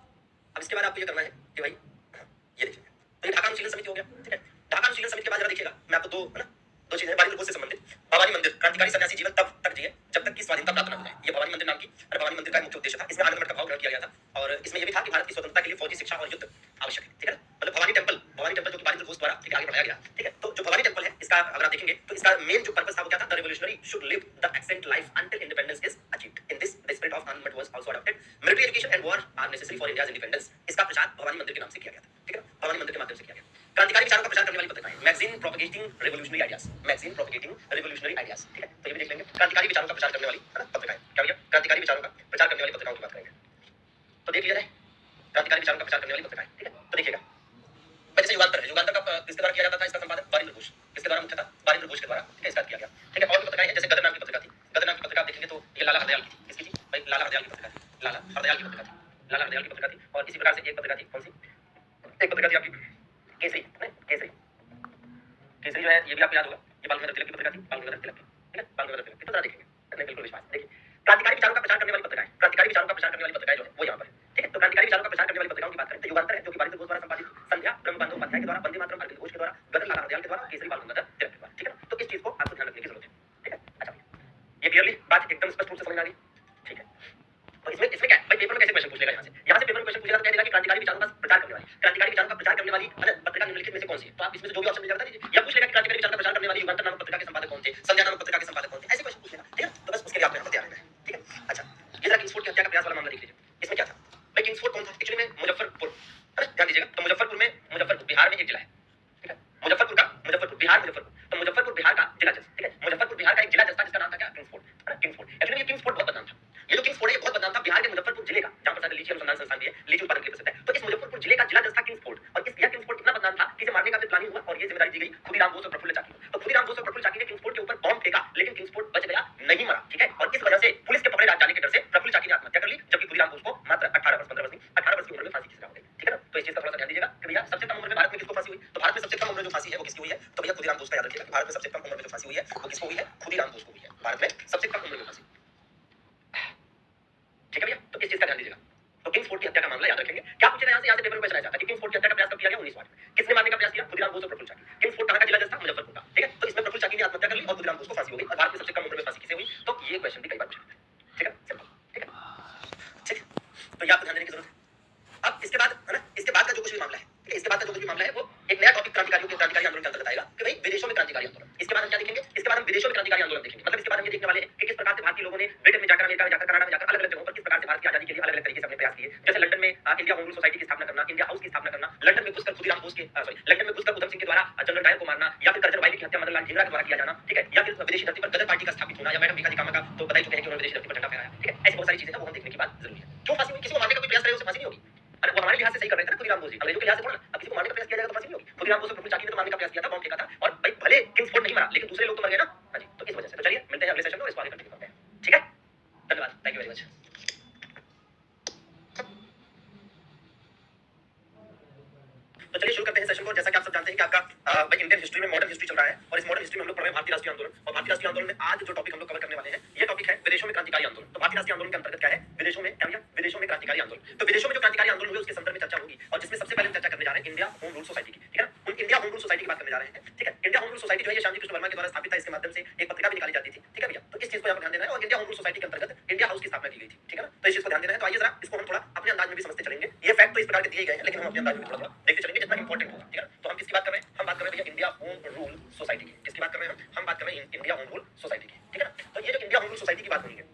S1: अब इसके बाद आपको ये करना है कि भाई ये देखिए, तो ये ढाका अनुशीलन समिति हो गया, ठीक है। ढाका अनुशीलन समिति के बाद जरा देखिएगा, मैं आपको दो है ना, दो चीजें बारिंद्र घोष से संबंधित। भवानी मंदिर, क्रांतिकारी सन्यासी जीवन तब तक जिए जब तक कि स्वाधीनता प्राप्त न हो जाए। ये भवानी मंदिर नाम की और भवानी मंदिर का मुख्य उद्देश्य था। इसमें आनंद मठ का भाव ग्रहण किया गया था और इसमें यह भी था कि भारत की स्वतंत्रता के लिए फौजी शिक्षा और युद्ध आवश्यक है, ठीक है। मतलब भवानी टेंपल जो कि बारिंद्र घोष द्वारा ठीक आगे बढ़ाया गया, ठीक है। तो जो भवानी टेंपल है, इसका अगर आप देखेंगे तो इसका मेन जो पर्पस था वो क्या था, the revolutionary should live the एक्सेंट life until independence is achieved. In this the spirit of Anand Math was also adopted. Military education and war are necessary for India's independence. इसका प्रचार भवानी मंदिर के नाम से किया गया था, ठीक है, भवानी मंदिर के माध्यम से किया गया। क्रांतिकारी विचारों का प्रचार करने वाली पत्रिकाएं, magazine propagating revolutionary ideas, magazine propagating revolutionary ideas, ठीक है। तो ये भी देख लेंगे, क्रांतिकारी विचारों का प्रचार करने वाली है ना पत्रिकाएं, क्या भैया, क्रांतिकारी विचारों का प्रचार करने वाली पत्रिकाओं की बात करेंगे। तो देख लिया जाए क्रांतिकारी विचारों का प्रचार करने वाली पत्रिकाएं, ठीक है। तो देखिएगा जैसे युगांतर है, युगांतर का किसके द्वारा किया जाता था, इसका संपादक बारिंद्र घोष, किसके द्वारा मुख्य था, बारिंद्र घोष के द्वारा, ठीक है, स्टार्ट किया गया, ठीक है। और भी पत्रिकाएं हैं, जैसे गदर नाम की पत्रिका थी, गदर नाम की पत्रिका आप देखेंगे तो ये लाला हरदयाल की थी, किसकी थी भाई, लाला हरदयाल की पत्रिका थी, लाला हरदयाल की पत्रिका थी, लाला हरदयाल की पत्रिका थी। और इसी प्रकार से एक पत्रिका थी, कौन सी, एक पत्रिका थी आपकी केसरी, केसरी, केसरी जो है ये भी आपको याद होगा, ये बाल गंगाधर तिलक की पत्रिका थी, बाल गंगाधर तिलक की, ठीक है, बाल गंगाधर तिलक की। तो जरा देखेंगे, नहीं बिल्कुल विश्वास, देखिए क्रांतिकारी विचारों का प्रचार करने वाली पत्रिकाएं, क्रांतिकारी विचारों का प्रचार करने वाली पत्रिकाएं जो है वो यहाँ पर है, ठीक है। तो क्रांतिकारी विचारों का प्रचार करने वाली पत्रिकाओं की बात करें तो युगांतर है जो कि बारिंद्र घोष द्वारा संपादित, संध्या ब्रह्म बंधोपाध्याय के द्वारा, वंदे मातरम अरविंद घोष के द्वारा, गदर लाला हरदयाल के द्वारा, केसरी बाल गंगाधर तिलक के द्वारा, ठीक है। तो इस चीज को आपको ध्यान रखने की जरूरत है, ठीक है। अच्छा ये क्लियरली बात एकदम स्पष्ट रूप से समझ में आ गई, ठीक है। तो इसमें इसमें क्या है भाई, पेपर में कैसे क्वेश्चन पूछ लेगा, यहाँ से पेपर में क्वेश्चन पूछेगा तो कह देगा कि क्रांतिकारी विचारों का प्रचार करने वाली, क्रांतिकारी विचारों का प्रचार करने वाली पत्रिका निम्नलिखित में से कौन सी है। तो आप इसमें से जो भी ऑप्शन मिल जाता है या पूछ लेगा कि क्रांतिकारी विचारों का प्रचार करने वाली युगांतर नामक पत्रिका के संपादक कौन थे, संध्या नामक पत्रिका के संपादक कौन थे, ऐसे क्वेश्चन पूछ लेगा, ठीक है। तो बस उसके लिए आपको यहाँ पर तैयार रहना है, ठीक है। अच्छा ये जरा किंग्सफोर्ड की हत्या का प्रयास वाला मामला देख लीजिए, इसमें क्या था भाई, किंग्सफोर्ड कौन था, एक्चुअली में मुजफ्फरपुर, ध्यान दीजिएगा। तो मुजफ्फरपुर बिहार में एक जिला है, ठीक है, मुजफ्फरपुर बिहार, मुजफ्फरपुर, तो मुजफ्फरपुर बिहार का जिला जज, ठीक है, मुजफ्फरपुर बिहार का एक जिला जज था जिसका नाम था क्या, किंग्सफोर्ड, है ना, किंग्सफोर्ड। एक्चुअली ये किंग्सफोर्ड बहुत बदनाम था, ये जो किंग्सफोर्ड है ये बहुत बदनाम था बिहार के मुजफ्फरपुर जिले का, जहां पर लीची अनुसंधान संस्थान भी है, लीची उत्पादन के लिए प्रसिद्ध है। तो इस मुजफ्फरपुर जिले का जिला जज था किंग्सफोर्ड, और इस किंग्सफोर्ड इतना बदनाम था कि इसे मारने का भी प्लानिंग हुआ और ये जिम्मेदारी दी गई खुदीराम बोस और प्रफुल्ल चाकी को। तो खुदीराम बोस और प्रफुल्ल चाकी ने किंग्सफोर्ड के ऊपर बॉम्ब फेंका, लेकिन किंग्सफोर्ड बच गया, नहीं मरा, ठीक है। और इस वजह से पुलिस के पकड़े जाने के डर से प्रफुल्ल चाकी ने आत्महत्या कर ली, जबकि खुदीराम बोस को मात्र 18 वर्ष, 15 वर्ष नहीं 18 वर्ष की उम्र में फांसी की सजा हो गई, ठीक है ना। तो इस चीज का थोड़ा सा ध्यान दीजिएगा कि भैया सबसे कम उम्र में भारत में किसको फांसी हुई, तो भारत में सबसे कम उम्र में जो फांसी है वो किसकी हुई है, तो भैया खुदीराम बोस का याद रखिएगा कि भारत में सबसे कम उम्र में जो फांसी हुई है वो किसको हुई है, खुदीराम बोस को हुई है, भारत में सबसे कम उम्र में फांसी, ठीक है भैया। तो इस चीज का ध्यान दीजिएगा। तो किंग्सफोर्ड की हत्या का मामला याद रखेंगे। क्या पूछेगा यहाँ से पेपर में क्वेश्चन आया था कि किंग्सफोर्ड की हत्या का प्रयास कब किया गया, 1908 में। किसने मारने का प्रयास किया, खुदीराम बोस और प्रफुल्ल चाकी। किंग्सफोर्ड कहां का जिला जज था, मुजफ्फरपुर का, ठीक है। तो इसमें प्रफुल्ल चाकी ने आत्महत्या कर ली और खुदीराम बोस को फांसी हो गई, और भारत में सबसे कम उम्र में फांसी किसे हुई, तो ये क्वेश्चन भी कई बार पूछा, ठीक है, सिंपल, ठीक है, ठीक है। तो ये आपको ध्यान देने की जरूरत है। अब इसके बाद है ना, इसके बाद का जो कुछ भी मामला है, ठीक है, इसके बाद का जो कुछ भी मामला है वो एक नया टॉपिक क्रांतिकारियों के क्रांतिकारी आंदोलन के अंतर्गत आएगा कि भाई विदेशों में क्रांतिकारी आंदोलन। इसके बाद हम क्या देखेंगे, इसके बाद हम विदेशों में क्रांतिकारी आंदोलन देखेंगे। मतलब इसके बाद हम ये देखने वाले हैं कि किस प्रकार से भारतीय लोगों ने ब्रिटेन में जाकर, अमेरिका में जाकर, कनाडा में जाकर, अलग अलग जगहों पर किस प्रकार से भारत की आजादी के लिए अलग अलग तरीके से अपने प्रयास किए। जैसे लंदन में इंडिया होम रूल सोसाइटी की स्थापना करना, इंडिया हाउस की स्थापना करना, लंदन में घुसकर खुदीराम बोस के लंदन में घुसकर उधम सिंह के द्वारा जनरल डायर को मारना, या फिर कर्जन वाइली की हत्या मदनलाल ढींगरा के द्वारा किया जाना, ठीक है, या फिर विदेशी धरती पर गदर पार्टी का स्थापित होना, या मैडम भिखारी कामा का तो बता ही चुके हैं कि उन्होंने विदेशी धरती पर झंडा फहराया, ठीक है। ऐसी बहुत सारी चीजें हैं वो हम देखने की बात जरूरी है। क्यों फांसी हुई, किसी को मारने का कोई प्रयास करे उसे फांसी नहीं होगी, अरे वो हमारे लिहाज से सही कर रहे थे ना खुदीराम बोस जी, अंग्रेजों के लिहाज से थोड़ा ना। अब किसी को मारने का प्रयास किया जाएगा तो फांसी नहीं होगी। खुदीराम बोस और प्रफुल्ल चाकी ने तो मारने का प्रयास किया था, बॉम्ब फेंका था, और भाई भले किंग्सफोर्ड नहीं मरा लेकिन दूसरे लोग तो मर गए ना, हां जी। तो इस वजह से तो चलिए मिलते हैं अगले सेशन में, इसको आगे कंटिन्यू करते हैं, ठीक है। धन्यवाद, थैंक यू वेरी मच। तो चलिए शुरू करते हैं सेशन को। जैसा कि आप सब जानते हैं कि आपका भाई इंडियन हिस्ट्री में मॉडर्न हिस्ट्री चल रहा है, और इस मॉडर्न हिस्ट्री में हम लोग पढ़ रहे हैं भारतीय राष्ट्रीय आंदोलन। और भारतीय राष्ट्रीय आंदोलन में आज जो टॉपिक हम लोग कवर करने वाले हैं ये टॉपिक है विदेशों में क्रांतिकारी आंदोलन। तो भारतीय राष्ट्रीय आंदोलन के अंतर्गत क्या है, विदेशों में क्या भैया, विदेशों में क्रांतिकारी आंदोलन। तो विदेशों में जो क्रांतिकारी आंदोलन हुए उसके संदर्भ में चर्चा होगी, और जिसमें सबसे पहले चर्चा करने जा रहे हैं इंडिया होम रूल सोसाइटी की, ठीक है। उन इंडिया होम रूल सोसाइटी की बात करने जा रहे हैं, ठीक है। इंडिया होम रूल सोसाइटी जो है ये श्यामजी कृष्ण वर्मा के द्वारा स्थापित था, इसके माध्यम से एक पत्रिका भी निकाली जाती थी, ठीक है भैया। तो इस चीज को यहाँ पर ध्यान देना है, और इंडिया होम रूल सोसाइटी के अंतर्गत इंडिया हाउस की स्थापना की गई थी, ठीक है ना। तो इस चीज को ध्यान देना है। तो आइए जरा इसको हम थोड़ा अपने अंदाज में भी समझते चलेंगे। ये फैक्ट तो इस प्रकार के दिए गए हैं, लेकिन हम अपने अंदाज में थोड़ा थोड़ा देखते चलेंगे जितना इंपॉर्टेंट होगा, ठीक है। तो हम किसकी बात कर रहे हैं, हम बात कर रहे हैं इंडिया होम रूल सोसाइटी की। किसकी बात कर रहे हैं हम बात कर रहे हैं इंडिया होम रूल सोसाइटी की, ठीक है ना। तो ये जो इंडिया होम रूल सोसाइटी की बात होनी है,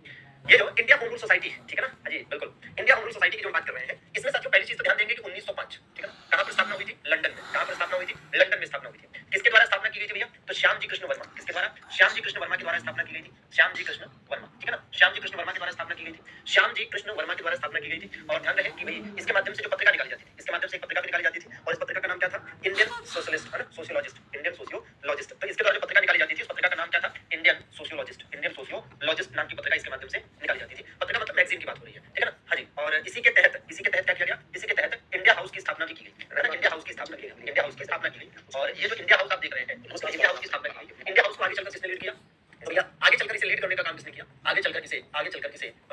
S1: ये जो इंडिया होम रूल सोसाइटी, ठीक है ना, जी बिल्कुल, इंडिया होम रूल सोसाइटी की जो बात कर रहे हैं, इसमें साथियों पहली चीज तो ध्यान देंगे कि 1905, ठीक है ना, कहां पर स्थापना हुई थी, लंदन में। कहां पर स्थापना हुई थी, लंदन में स्थापना हुई थी। किसके द्वारा स्थापना की गई थी भैया, तो श्यामजी कृष्ण वर्मा। किसके द्वारा, श्यामजी कृष्ण वर्मा के द्वारा स्थापना की गई थी, श्यामजी कृष्ण वर्मा, ठीक है ना, श्यामजी कृष्ण वर्मा के द्वारा स्थापना की गई थी। श्यामजी कृष्ण वर्मा के द्वारा स्थापना की गई थी। और ध्यान रहे कि भाई इसके माध्यम से जो पत्रिका निकाली जाती थी, इसके माध्यम से एक पत्रिका भी निकाली जाती थी और इस पत्रिका का नाम क्या था? इंडियन सोशलिस्ट, है ना, सोशियोलॉजिस्ट, इंडियन सोशियोलॉजिस्ट। तो इसके द्वारा जो पत्रिका निकाली जाती थी उस पत्रिका का नाम क्या था? इंडियन सोशियोलॉजिस्ट, इंडियन सोशियोलॉजिस्ट नाम की पत्रिका इसके माध्यम से निकाली जाती थी। पत्रिका मतलब मैगजीन की बात हो रही है, ठीक है ना? हाँ जी। और इसी के तहत क्या किया गया? इसी के तहत इंडिया हाउस की स्थापना भी की गई, है ना? इंडिया हाउस की स्थापना की गई, इंडिया हाउस की स्थापना की गई। और ये जो इंडिया हाउस आप देख रहे हैं, उसमें इंडिया हाउस की स्थापना की गई। इंडिया हाउस को आगे चलकर किसने लीड किया? तो भैया आगे चलकर इसे लीड करने का काम किसने किया? आगे चलकर इसे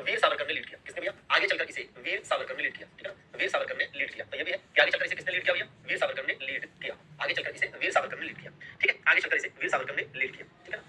S1: वीर सावरकर ने लीड किया। किसने भैया? आगे चलकर इसे वीर सावरकर ने लीड किया, ठीक है ना? वीर सावरकर ने लीड किया। तो ये भी है कि आगे चलकर इसे किसने लीड किया भैया? वीर सावरकर ने लीड किया। आगे चलकर इसे वीर सावरकर ने लीड किया, ठीक है? आगे चलकर इसे वीर सावरकर ने लीड किया, ठीक है ना?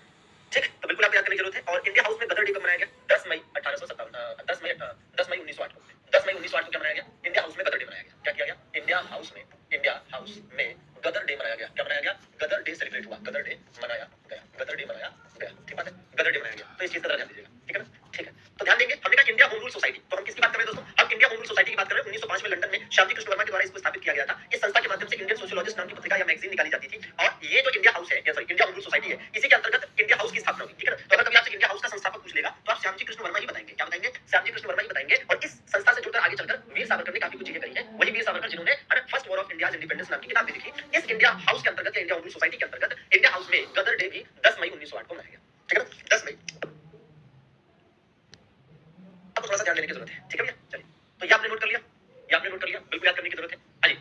S1: ठीक, तो बिल्कुल आपको याद करने की जरूरत है। और इंडिया हाउस में गदर डे कब मनाया गया? 10 मई 1857, 10 मई 1908 को, 10 मई 1908 को क्या मनाया गया? इंडिया हाउस में गदर डे मनाया गया। क्या किया गया? इंडिया हाउस में गदर डे मनाया गया। क्या मनाया गया? गदर डे सेलिब्रेट हुआ, गदर डे मनाया गया, गदर डे मनाया गया, ठीक बात है? गदर डे मनाया गया। तो इस चीज का ध्यान दीजिएगा, ठीक है ना? ठीक है, तो ध्यान देंगे। हमने कहा इंडिया होम रूल सोसाइटी, तो हम किसकी बात कर रहे हैं दोस्तों? हम इंडिया होम रूल सोसाइटी की बात कर रहे हैं। 1905 में लंदन में श्यामजी कृष्ण वर्मा के द्वारा इसको स्थापित किया गया था। इस संस्था के माध्यम से इंडियन सोशियोलॉजिस्ट नाम की पत्रिका या मैगजीन निकाली जाती थी। और ये जो इंडिया हाउस है, या sorry India home rule society है, इसी के अंतर्गत इंडिया हाउस की स्थापना हुई, ठीक है ना? तो अगर कभी आपसे इंडिया हाउस का संस्थापक पूछ लेगा तो आप श्यामजी कृष्ण वर्मा ही बताएंगे। क्या बताएंगे? श्यामजी कृष्ण वर्मा ही बताएंगे। और इस संस्था से जुड़कर आगे चलकर वीर सावरकर ने काफी कुछ चीजें करी है। वही वीर सावरकर जिन्होंने first war of India independence नाम की किताब भी लिखी। इस इंडिया हाउस के अंतर्गत या इंडिया होम रूल सोसाइटी के अंतर्गत इंडिया हाउस में गदर डे भी 10 मई 1908 को मनाया गया, ठीक है ना? 10 मई। आपको थोड़ा सा ध्यान देने की जरूरत है, ठीक है भैया? चलिए, तो ये आपने नोट कर लिया, ये आपने नोट कर लिया, बिल्कुल याद करने की जरूरत है। हाँ जी,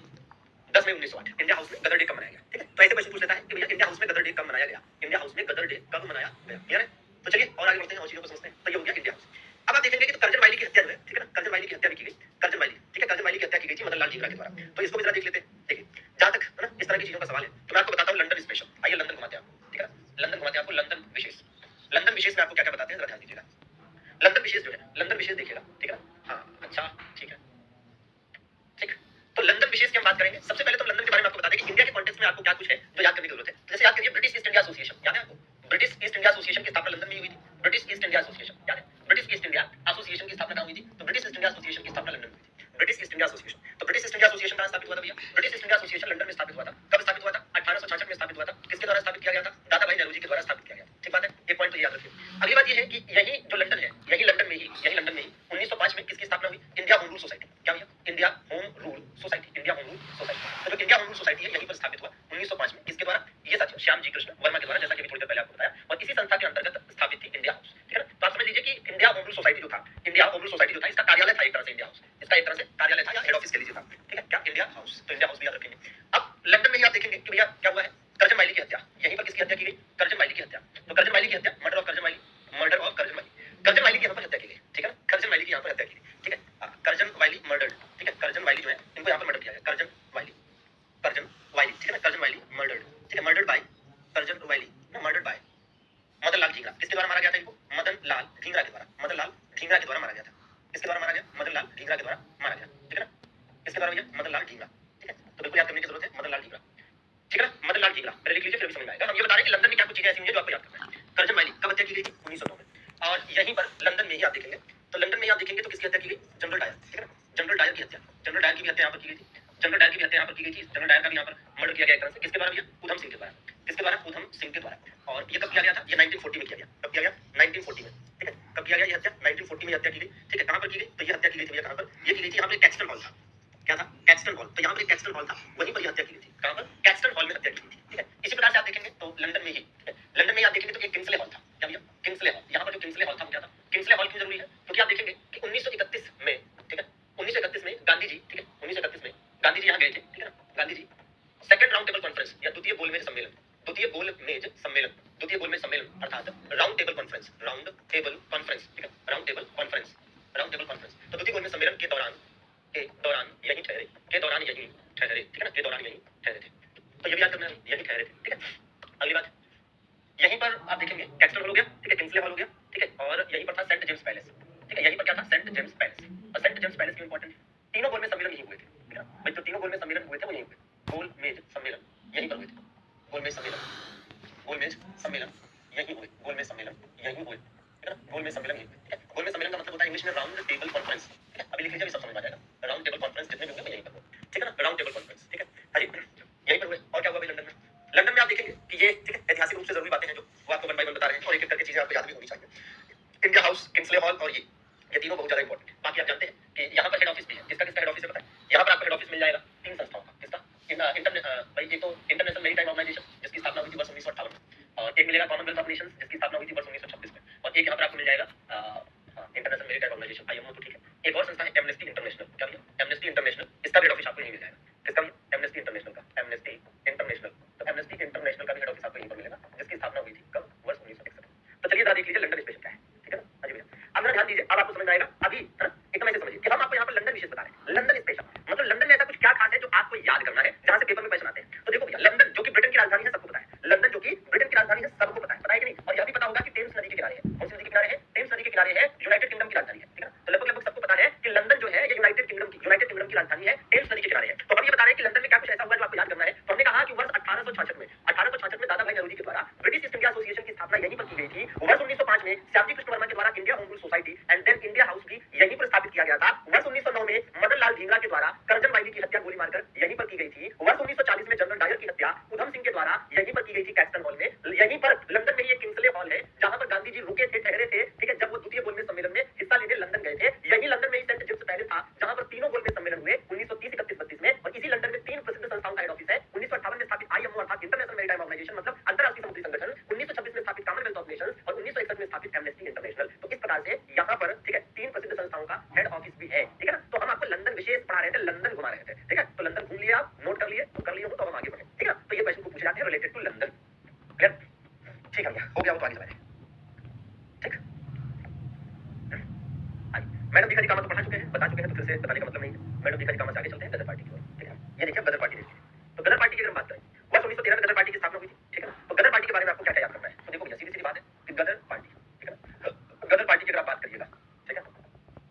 S1: 10 मई 1908 इंडिया हाउस में गदर डे कब मनाया गया, ठीक है? तो ऐसे क्वेश्चन पूछ लेता है कि भैया इंडिया हाउस में गदर डे कब मनाया गया? इंडिया हाउस में गदर डे कब मनाया गया? क्लियर है? तो चलिए और आगे बढ़ते हैं और चीजों को समझते हैं। तो ये हो गया इंडिया हाउस। अब आप देखेंगे कि तो कर्जन वाइली की हत्या जो है, ठीक है ना? कर्जन वाइली की हत्या भी की गई, कर्जन वाइली, ठीक है? कर्जन वाइली की हत्या की गई थी मदन लाल ढींगरा के द्वारा। तो इसको भी जरा देख लेते हैं। देखिए, जहां तक है ना इस तरह की चीजों का सवाल है तो मैं आपको बताता हूं लंदन स्पेशल। आइए लंदन घुमाते हैं आपको, ठीक है ना? लंदन घुमाते हैं आपको, लंदन विशेष। लंदन विशेष में आपको क्या क्या बताते हैं जरा ध्यान दीजिएगा। लंदन विशेष जो है, लंदन विशेष देखिएगा, ठीक है ना? हाँ, अच्छा, ठीक है, ठीक। तो लंदन विशेष की हम बात करेंगे। सबसे पहले तो लंदन के बारे में आपको बता दें कि इंडिया के कॉन्टेक्स्ट में आपको क्या कुछ है जो याद करने की जरूरत है। जैसे याद करिए ब्रिटिश ईस्ट इंडिया एसोसिएशन, याद है आपको? ब्रिटिश ईस्ट इंडिया एसोसिएशन की स्थापना लंदन में हुई थी। ब्रिटिश ईस्ट इंडिया एसोसिएशन याद है? ब्रिटिश ईस्ट इंडिया एसोसिएशन की स्थापना कहां हुई थी? तो ब्रिटिश ईस्ट इंडिया एसोसिएशन की स्थापना लंदन में हुई थी। ब्रिटिश ईस्ट इंडिया एसोसिएशन, तो ब्रिटिश ईस्ट इंडिया एसोसिएशन कहां स्थापित हुआ था भैया? British east India association London में स्थापित हुआ था। कब स्थापित हुआ था? 1866 में स्थापित हुआ था। किसके द्वारा स्थापित किया गया था? दादा भाई नेहरू जी के द्वारा स्थापित किया गया था, ठीक बात है? एक पॉइंट तो याद रखिए। अगली बात ये है कि यही जो लंदन है, यही लंदन में ही 1905 में किसकी स्थापना हुई? India home rule society. क्या भैया? India home rule society, India home rule society. तो जो इंडिया होम रूल सोसाइटी है यहीं पर स्थापित हुआ 1905 में। किसके द्वारा? ये साथियों श्यामजी कृष्ण वर्मा के द्वारा, जैसा कि अभी थोड़ी देर पहले आपको बताया। और इसी संस्था के अंतर्गत स्थापित थी इंडिया हाउस, ठीक है ना? तो आप समझ लीजिए कि इंडिया होम रूल सोसाइटी जो था, इंडिया होम रूल सोसाइटी जो था, इसका कार्यालय था एक तरह से इंडिया हाउस। इसका एक तरह से कार्यालय था या हेड ऑफिस के लीजिए था, ठीक है? क्या? India house. तो इंडिया हाउस भी याद रखेंगे। अब लंदन में ही आप देखेंगे कि भैया क्या हुआ है? कर्जन वाइली की हत्या। यहीं पर किसकी हत्या की गई? कर्जन वाइली की हत्या। तो कर्जन वाइली की हत्या, murder of Curzon Wyllie, murder of Curzon Wyllie. Curzon Wyllie की यहाँ पर हत्या की गई, ठीक है ना? कर्जन वाइली की यहाँ पर हत्या की गई, ठीक है? कर्जन वाइली मर्डर्ड, ठीक है? कर्जन वाइली जो है इनको यहाँ पर मर्डर किया गया। कर्जन वाइली, ठीक है ना? कर्जन वाइली मर्डर्ड, ठीक है? Murdered by Curzon Wyllie, murdered by Madan Lal Dhingra. किसके द्वारा मारा गया था इनको? मदन लाल ढींगरा के द्वारा, मदन लाल ढींगरा के द्वारा मारा गया था। किसके द्वारा मारा गया? मदन लाल ढींगरा के द्वारा मारा गया, ठीक है ना? किसके द्वारा भैया? मदन लाल ढींगरा, ठीक है? तो बिल्कुल याद करने की जरूरत है, मदन लाल ढींगरा, ठीक है ना? मदन लाल ढींगरा पहले लिख लीजिए फिर भी समझ में आएगा। हम ये बता रहे हैं कि लंदन में क्या कुछ चीजें ऐसी हैं जो आपको याद करना है। कर्जन वाइली कब हत्या की गई थी? 1909 में। और यहीं पर लंदन में ही आप देखेंगे, तो लंदन में ही आप देखेंगे तो किसकी हत्या की गई? जनरल डायर, ठीक है ना? जनरल डायर की हत्या, जनरल डायर की भी हत्या यहाँ पर की गई थी। जनरल डायर की भी हत्या यहाँ पर की गई थी। जनरल डायर का भी यहाँ पर मर्डर किया गया एक तरह से। किसके द्वारा भैया? उधम सिंह के द्वारा। किसके द्वारा? उधम सिंह के द्वारा। और ये कब किया गया था? ये 1940 में किया गया। कब किया गया? 1940 में, ठीक है? कब किया गया ये हत्या? 1940 में हत्या की गई, ठीक है? कहां पर की गई? तो ये हत्या की गई थी भैया कहां पर? ये की गई थी यहाँ पर कैक्सटन हॉल था। क्या था? Caxton hall. तो यहाँ पर एक कैक्सटन हॉल था, वहीं पर हत्या की गई थी। कहां पर? कैक्सटन हॉल में हत्या की गई थी, ठीक है? इसी प्रकार से आप देखेंगे तो लंदन में ही, लंदन में आप देखेंगे तो एक किंग्सले हॉल था। क्या भैया? Kingsley hall. यहाँ पर जो किंग्सले हॉल था वो क्या था? किंग्सले हॉल क्यों जरूरी है? क्योंकि आप देखेंगे कि 1931 में, ठीक है? 1931 में गांधी जी, ठीक है? 1931 में गांधी जी यहाँ गए थे, ठीक है ना? Gandhi ji second round table conference या द्वितीय गोलमेज सम्मेलन, द्वितीय गोलमेज सम्मेलन, द्वितीय गोलमेज सम्मेलन अर्थात round table conference, round table conference, ठीक है? Round table conference, round table conference. तो द्वितीय गोलमेज सम्मेलन के दौरान यही ठहरे, के दौरान यही ठहरे, ठीक है ना? के दौरान यही ठहरे थे। तो ये भी याद करना है, यही ठहरे थे, ठीक है? अगली बात, यहीं पर आप देखेंगे कैक्सटन हॉल हो गया, ठीक है? किंग्सले हॉल हो गया, ठीक है? और यहीं पर था सेंट जेम्स पैलेस, ठीक है? यहीं पर क्या था? St James Palace. और सेंट जेम्स पैलेस क्यों इंपॉर्टेंट है? तीनों गोलमेज सम्मेलन यहीं हुए थे, ठीक है ना? भाई तो तीनों गोलमेज सम्मेलन हुए थे वो यहीं हुए। गोलमेज सम्मेलन यहीं पर हुए थे। गोलमेज सम्मेलन, गोलमेज सम्मेलन यहीं हुए, गोलमेज सम्मेलन यहीं हुए, ठीक है ना? गोलमेज सम्मेलन यहीं हुए, ठीक है? गोलमेज सम्मेलन का मतलब होता है इंग्लिश में राउंड टेबल कॉन्फ्रेंस, ठीक है? अभी लिख लीजिए, अभी सब समझ में आ जाएगा। राउंड टेबल कॉन्फ्रेंस जितने भी होंगे यहीं पर हुए, ठीक है ना? राउंड टेबल कॉन्फ्रेंस, ठीक है? हाँ जी, यहीं पर हुए। और क्या हुआ भाई लंदन में? लंदन में आप देखेंगे कि ये, ठीक है, ऐतिहासिक रूप से जरूरी बातें हैं जो वो आपको वन बाय वन बता रहे हैं और एक एक करके चीजें आपको याद भी होनी चाहिए। इंडिया हाउस, किंग्सले हॉल और ये तीनों बहुत ज्यादा इंपॉर्टेंट है। बाकी ढींगरा के द्वारा करजन वाइली की हत्या गोली मारकर यहीं पर की गई थी। वर्ष 1940 में जनरल डायर की हत्या उधम सिंह के द्वारा यहीं पर की गई थी कैक्सटन हॉल में। यहीं पर लंदन में ही एक किंग्सले हॉल है जहां पर गांधी जी रुके थे, ठहरे थे, ठीक है, जब वो द्वितीय गोलमेज सम्मेलन में हिस्सा लेने लंदन गए थे। यही लंदन में ही सेंट जिम्स पैलेस था जहां पर तीनों गोलमेज सम्मेलन हुए 1930, 31, 32 में। और इसी लंदन में तीन प्रसिद्ध संस्थाओं का हेड ऑफिस है। 1958 में स्थापित आईएमओ अर्थात इंटरनेशनल मैरीटाइम ऑर्गेनाइजेशन मतलब अंतरराष्ट्रीय समुद्री संगठन, 1926 में स्थापित कॉमनवेल्थ ऑफ नेशंस और 1961 में स्थापित एमनेस्टी इंटरनेशनल। तो इस प्रकार से यहाँ पर, ठीक है, तीन प्रसिद्ध संस्थाओं का हेड ऑफिस भी है, ठीक है ना। तो हम आपको लंदन विशेष पढ़ा रहे थे, लंदन घुमा रहे थे, ठीक है। तो लंदन घूम लिया आप, नोट कर लिए, तो कर लिए हो तो हम आगे बढ़े, ठीक है ना। तो ये क्वेश्चन को पूछे जाते हैं रिलेटेड टू लंदन। क्लियर? ठीक है भैया, हो गया वो तो आगे चलाए। ठीक, मैडम भिखारी कामा तो पढ़ा चुके हैं, बता चुके हैं, तो फिर से बताने का मतलब नहीं है। मैडम भिखारी कामा से आगे चलते हैं गदर पार्टी की ओर, ठीक है। ये देखिए गदर पार्टी देखिए। तो गदर पार्टी की अगर हम बात करें, वर्ष 1913 में गदर पार्टी की स्थापना हुई थी, ठीक है ना। तो गदर पार्टी के बारे में आपको क्या क्या याद करना है? तो देखो भैया सीधी सीधी बात है कि गदर पार्टी, ठीक है ना। गदर पार्टी की अगर आप बात करिएगा, ठीक है,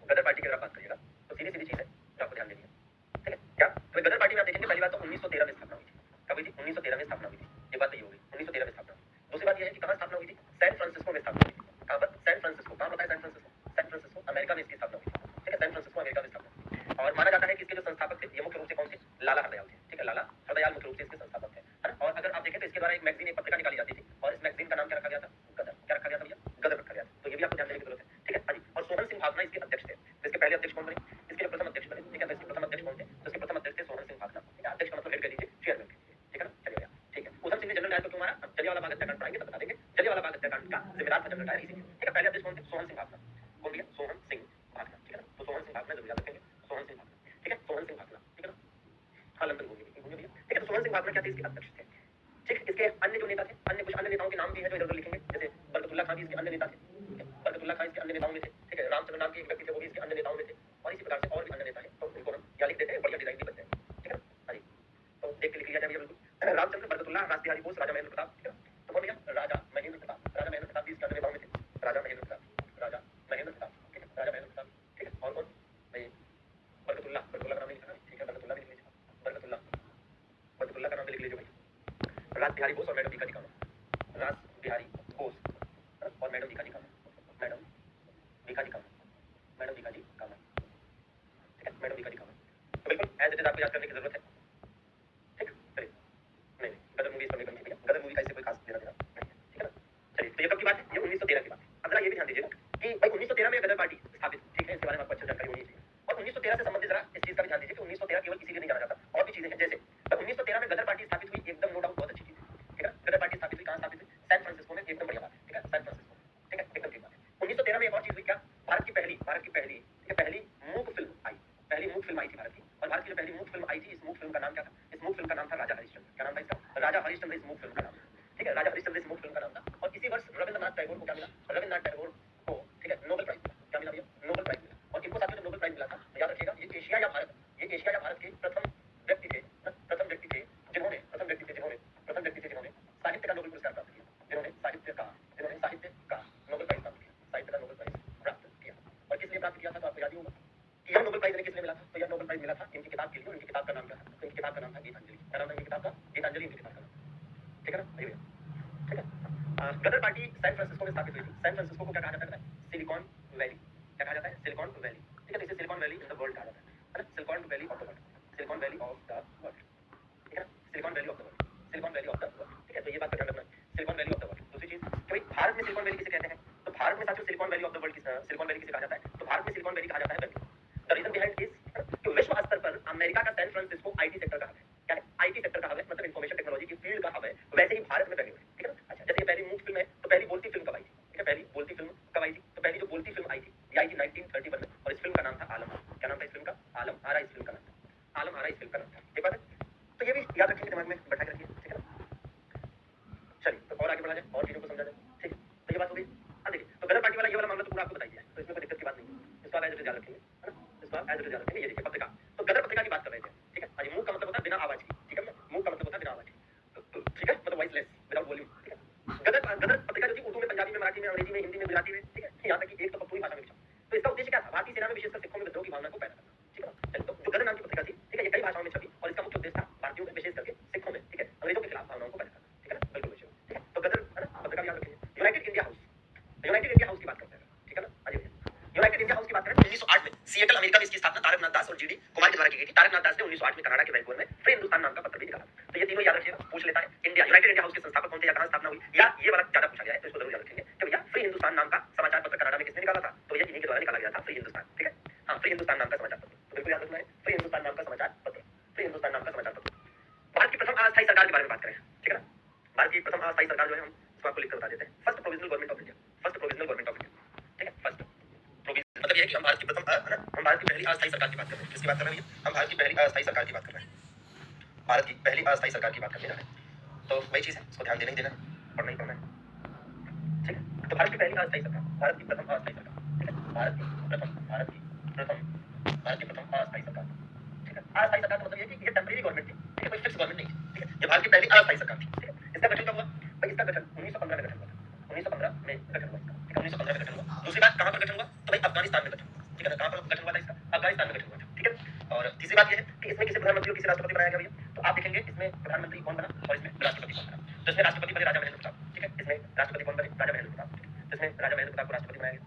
S1: गदर पार्टी की अगर आप बात करिएगा तो सीधी सीधी चीज है जो आपको ध्यान देनी है, ठीक है। क्या? तो गदर पार्टी में आप देखेंगे पहली बात तो 1913 में स्थापना हुई थी। कब हुई थी? 1913 में स्थापना हुई थी। ये बात तो ये हो गई, 1913 में स्थापना हुई। दूसरी बात ये है कि कहाँ स्थापना हुई थी? सैन फ्रांसिस्को में स्थापना हुई थी। कहाँ पर? San Francisco. कहाँ बताया? San Francisco. San Francisco America में इसकी स्थापना हुई थी, ठीक है। सैन फ्रांसिस्को अमेरिका में स्थापना हुई थी। और माना जाता है कि इसके जो संस्थापक थे ये मुख्य रूप से कौन थे? लाला हरदयाल थे, ठीक है। लाला हरदयाल मुख्य रूप से इसके संस्थापक थे, है ना। और अगर आप देखें तो इसके द्वारा एक मैगजीन, एक पत्रिका निकाली जाती थी और इस मैगजीन का नाम क्या रखा गया था? गदर। क्या रखा गया था भैया? गदर रखा गया था। तो ये भी आपको ध्यान देने की जरूरत है, ठीक है। हाँ जी। और सोहन सिंह भाभना इसके अध्यक्ष थे। तो इसके पहले अध्यक्ष कौन बने? इसके जो प्रथम अध्यक्ष बने, ठीक है। तो इसके प्रथम अध्यक्ष कौन थे? तो इसके प्रथम अध्यक्ष थे सोहन सिंह भाभना, ठीक है। अध्यक्ष का मतलब हेड कह लीजिए, चेयरमैन कह लीजिए, ठीक है ना। चलिए भैया, ठीक है। उधम सिंह ने जनरल डायर को क्यों मारा? अब जलियांवाला बाग हत्याकांड पढ़ाएंगे तब बता देंगे। जलियांवाला बाग हत्याकांड का जिम्मेदार था जनरल डायर, इसी, ठीक है। पहले अध्यक्ष कौन थे? सोहन सिंह भाभना। कौन भैया? सोहन सिंह भाभना, ठीक है ना। तो सोहन सिंह भाभना जरूर याद रखेंगे, सोहन सिंह भाभना, ठीक है। सोहन सिंह भाभना, ठीक है ना। हाँ, लंदन घूमिए भैया, ठीक है। तो सोहन सिंह भाभना क्या थे? इसके अध्यक्ष थे, ठीक। इसके अन्य जो नेता थे, अन्य कुछ अन्य नेताओं के नाम भी है जो इधर लिखेंगे, जैसे बरकतुल्लाह खान भी इसके अन्य नेता थे, ठीक है। बरकतुल्लाह खान इसके अन्य नेताओं में थे, ठीक है। रामचंद्र नाम के एक व्यक्ति थे, वो भी इसके अन्य नेताओं में थे। और इसी प्रकार से और भी अन्य नेता हैं, तो इनको हम क्या लिख देते हैं, बढ़िया डिजाइन भी बन जाएगी, ठीक है। हाँ जी, तो देख के लिख लिया जाए भैया बिल्कुल। रामचंद्र, बरकतुल्लाह, रास बिहारी बोस, राजा महेंद्र प्रताप, ठीक है। तो कौन भैया? राजा महेंद्र प्रताप। राजा महेंद्र प्रताप भी इसके अन्य नेताओं में थे। राजा महेंद्र प्रताप, राजा महेंद्र प्रताप, ठीक है। राजा महेंद्र प्रताप, ठीक है। और कौन भाई? बरकतुल्लाह, बरकतुल्लाह का नाम नहीं लिखा, ठीक है। बरकतुल्लाह भी लिख लीजिए, बरकतुल्लाह, बरकतुल्लाह का नाम भी लिख लीजिए भाई। रास बिहारी बोस और मैडम भिखारी कामा, रास बिहारी बोस और मैडम भिखारी कामा, मैडम भिखारी कामा, मैडम भिखारी कामा, ठीक है। मैडम भिखारी कामा, तो बिल्कुल एज इट इज आपको याद करने की जरूरत है, ठीक। चलिए, नहीं नहीं, गदर मूवी इस पर नहीं बनी थी भैया। गदर मूवी का इससे कोई खास लेना देना नहीं है, ठीक है ना। चलिए, तो ये कब की बात है? ये 1913 की बात है। अब जरा ये भी ध्यान दीजिएगा कि भाई 1913 में गदर पार्टी स्थापित, ठीक है। इसके बारे में आपको अच्छी जानकारी होनी चाहिए। और 1913 से संबंधित जरा इस चीज का भी ध्यान दीजिए कि 1913 केवल इसीलिए नहीं जाना जाता, और भी चीजें हैं। जैसे 1913 में गदर पार्टी स्थापित हुई, एकदम नो डाउट बहुत अच्छी चीज है, ठीक है। गदर पार्टी स्थापित हुई, कहाँ स्थापित हुई? सैन फ्रांसिस्को में, एकदम बढ़िया बात है, ठीक है। सैन फ्रांसिस्को, ठीक है, एकदम ठीक बात है। 1913 में एक और चीज हुई, क्या? भारत की पहली, ठीक है, पहली मूक फिल्म आई, पहली मूक फिल्म आई थी भारत की। और भारत की जो पहली मूक फिल्म आई थी, इस मूक फिल्म का नाम क्या था? इस मूक फिल्म का नाम था राजा हरिश्चंद्र। क्या नाम था इसका? राजा हरिश्चंद्र इस मूक फिल्म का नाम था, ठीक है। राजा हरिश्चंद्र इस मूक फिल्म का नाम था। और इसी वर्ष रविंद्रनाथ टैगोर को क्या मिला? रविंद्रनाथ टैगोर को, ठीक है, नोबेल प्राइज मिला। क्या मिला भैया? नोबेल प्राइज मिला। और इनको साथ में जो नोबेल प्राइज मिला था, तो याद रखिएगा, ये एशिया या भारत, ये एशिया या भारत के प्रथम व्यक्ति थे, प्रथम व्यक्ति थे जिन्होंने साहित्य का नोबेल पुरस्कार प्राप्त किया, जिन्होंने साहित्य का नोबेल प्राइज प्राप्त किया, साहित्य का नोबेल प्राइज प्राप्त किया। और किसने प्राप्त किया था? तो आपको याद ही होगा कि यह नोबेल प्राइज इन्हें किसने मिला था? तो यह नोबेल प्राइज मिला था इनकी किताब के लिए। इनकी किताब का नाम क्या था? तो इनकी किताब का नाम था गीतांजलि। क्या नाम था इनकी किताब का? गीतांजलि इनकी किताब का नाम, ठीक है ना। ठीक है। गदर पार्टी सैन फ्रांसिस्को में स्थापित हुई थी। सैन फ्रांसिस्को को क्या कहा जाता है? Silicon valley. क्या कहा जाता है? सिलिकॉन वैली, ठीक है। तो इसे silicon valley in the world कहा जाता है ना। Silicon valley of the world, silicon valley of the world, ठीक है ना। Silicon valley of the world, silicon valley of the world, ठीक है। तो ये बात का ध्यान रखना है, silicon valley of the world. दूसरी चीज कि भाई भारत में सिलिकॉन वैली किसे कहते हैं? तो भारत में साथियों silicon valley of the world silicon valley किसे कहा जाता है? तो भारत में सिलिकॉन वैली कहा जाता है Bengaluru. The reason behind is कि विश्व स्तर पर अमेरिका का सैन फ्रांसिस्को आईटी सेक्टर का हब है। क्या है? आईटी सेक्टर का हब है, मतलब इंफॉर्मेशन टेक्नोलॉजी की फील्ड का हब है। वैसे ही भारत में बेंगलुरु, ठीक है ना। अच्छा, जैसे ये पहली मूक फिल्म है, तो पहली बोलती फिल्म कब आई थी? ठीक है, पहली बोलती फिल्म कब आई थी? तो पहली जो बोलती फिल्म आई थी, ये आई थी 1931 में। और इस फिल्म का नाम था आलम। क्या नाम था इस फिल्म का? आलम आरा इस फिल्म का नाम था, आलम आरा इस फिल्म का नाम था, ठीक बात है। तो ये भी याद रखिए, दिमाग में बैठा के रखिए, ठीक है ना। चलिए, तो और आगे बढ़ा जाए और चीजों को समझा जाए, ठीक है। तो ये बात हो गई। अब देखिए, तो गदर पार्टी वाला ये वाला मामला तो पूरा आपको बता दिया है, तो इसमें कोई दिक्कत की बात नहीं है। इसको आप एज इट इज याद रखेंगे, है ना। इसको आप एज इट इज याद रखेंगे। ये देखिए पत्रिका, तो गदर पत्रिका की बात कर रहे थे, ठीक है। आज मूक का मतलब होता है बिना आवाज की, ठीक है भैया। मूक का मतलब होता है बिना आवाज की, ठीक है, मतलब वॉइसलेस, विदाउट वॉल्यूम, ठीक है। गदर पत्रिका जो थी उर्दू में, पंजाबी में, मराठी में, अंग्रेजी में, हिंदी में, गुजराती में, ठीक है, यहाँ तक कि एक तो पश्तूनी भाषा में भी छपी। तो इसका उद्देश्य क्या था? भारतीय सेना में विशेषकर सिखों में विद्रोह की भावना को पैदा करना, ठीक है ना। तो जो गदर नाम की पत्रिका थी, ठीक है, ये कई भाषाओं में छपी और इसका मुख्य उद्देश्य था भारतीयों में, विशेष करके सिखों में, ठीक है, अंग्रेजों के खिलाफ भावनाओं को पैदा करना, ठीक है ना। बिल्कुल विषय, ठीक है। तो गदर, है ना, पत्रिका याद रखिए। United India house, United India house की बात करते हैं, ठीक है ना। यूनाइटेड इंडिया हाउस की बात करें 1908 में सिएटल अमेरिका में इसकी स्थापना तारक नाथ दास और जीडी कुमार अखबार के द्वारा की गई थी। तारकनाथ दास ने 1908 में कनाडा के वैंकूवर में फ्री हिंदुस्तान नाम का पत्र भी निकाला। तो ये तीनों याद रखिएगा, पूछ लेता है। इंडिया यूनाइटेड इंडिया हाउस के संस्थापक कौन थे या कहां स्थापना हुई, या ये वाला ज्यादा पूछा गया है तो इसको जरूर याद रखेंगे कि भैया फ्री हिंदुस्तान नाम का समाचार पत्र कनाडा में किसने निकाला था, तो ये इन्हीं के द्वारा निकाला गया था, फ्री हिंदुस्तान। ठीक है, हाँ, फ्री हिंदुस्तान नाम का समाचार पत्र, तो बिल्कुल याद रखना है, फ्री हिंदुस्तान नाम का समाचार पत्र, फ्री हिंदुस्तान नाम का समाचार पत्र। भारत की प्रथम अस्थायी सरकार के बारे में बात करें, ठीक है ना। भारत की प्रथम अस्थायी सरकार जो है, हम इसको आपको लिखकर बता देते हैं, first provisional government of India, first provisional government of India. ठीक है, फर्स्ट प्रोविजनल मतलब ये है कि हम भारत की प्रथम हम भारत की पहली अस्थायी सरकार की बात कर रहे हैं। किसकी बात कर रहे हैं भैया, हम भारत की पहली अस्थायी सरकार की बात कर रहे हैं, भारत की पहली अस्थायी सरकार की बात करने जा रहे हैं। तो वही चीज है, इसको ध्यान देना ही देना है, पढ़ना ही पढ़ना है। ठीक है, तो भारत की पहली अस्थायी सरकार, भारत की प्रथम अस्थायी सरकार, ठीक है, भारत की प्रथम अस्थायी सरकार। ठीक है, अस्थायी सरकार का मतलब ये है कि ये टेम्परेरी गवर्नमेंट थी, ठीक है, कोई फिक्स गवर्नमेंट नहीं थी। ठीक है, ये भारत की पहली अस्थायी सरकार थी। ठीक है, इसका गठन कब हुआ भाई, इसका गठन 1915 में गठन हुआ था, 1915 में गठन हुआ इसका। ठीक है, 1915 में गठन हुआ। दूसरी बात कहां पर गठन हुआ, तो भाई अफगानिस्तान में गठन हुआ। ठीक है ना, कहां पर गठन हुआ था इसका, अफगानिस्तान में गठन हुआ था। ठीक है, और तीसरी बात ये है कि इसमें किसी प्रधानमंत्री और किसी राष्ट्रपति बनाया गया भैया, तो आप देखेंगे इसमें प्रधानमंत्री कौन बना और इसमें राष्ट्रपति कौन बना। तो इसमें राष्ट्रपति बने राजा महेंद्र प्रताप। ठीक है, इसमें राष्ट्रपति कौन बने, राजा महेंद्र प्रताप। तो इसमें राजा महेंद्र प्रताप को राष्ट्रपति बनाया गया,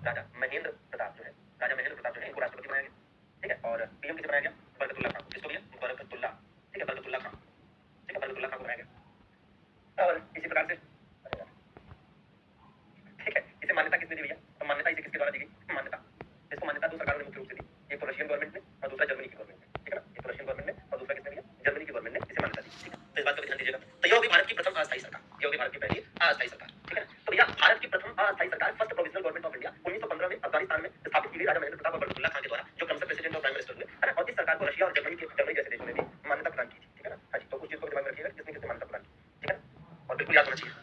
S1: राजा महेंद्र प्रताप जो है, राजा महेंद्र प्रताप जो है इनको राष्ट्रपति बनाया गया। ठीक है, और पीएम किसे बनाया गया, बरकतुल्ला खान। किसको भैया, बरकतुल्ला। ठीक है, बरकतुल्ला खान। ठीक है, बरकतुल्ला खान को बनाया गया। और इसी प्रकार से ठीक है, इसे मान्यता किसने दी भैया, तो मान्यता इसे किसके द्वारा दी गई, मान्यता, इसको मान्यता दो सरकारों ने मुख्य रूप से दी, एक तो रशियन गवर्नमेंट ने और दूसरा जर्मनी की गवर्नमेंट ने। ठीक है ना, एक तो रशियन गवर्नमेंट ने और दूसरा किसने दिया, जर्मनी की गवर्नमेंट ने इसे मान्यता दी। ठीक है, तो इस बात का ध्यान दीजिएगा। तो ये होगी भारत की प्रथम अस्थायी सरकार, ये होगी भारत की पहली अस्थायी सरकार। ठीक है, तो भैया भारत की प्रथम अस्थायी सरकार first provisional government of India 1915 में अफगानिस्तान में स्थापित की गई राजा महेंद्र प्रताप और बरकतुल्ला खान के द्वारा, जो क्रमशः प्रेसिडेंट और प्राइम मिनिस्टर हुए, है ना। और इस सरकार को रशिया और जर्मनी जैसे देशों ने भी मान्यता प्रदान की थी। ठीक है ना, हाँ जी, तो उस चीज को दिमाग में रखिएगा किसने किसने मान्यता प्रदान की। ठीक है, और बिल्कुल याद होना चाहिए।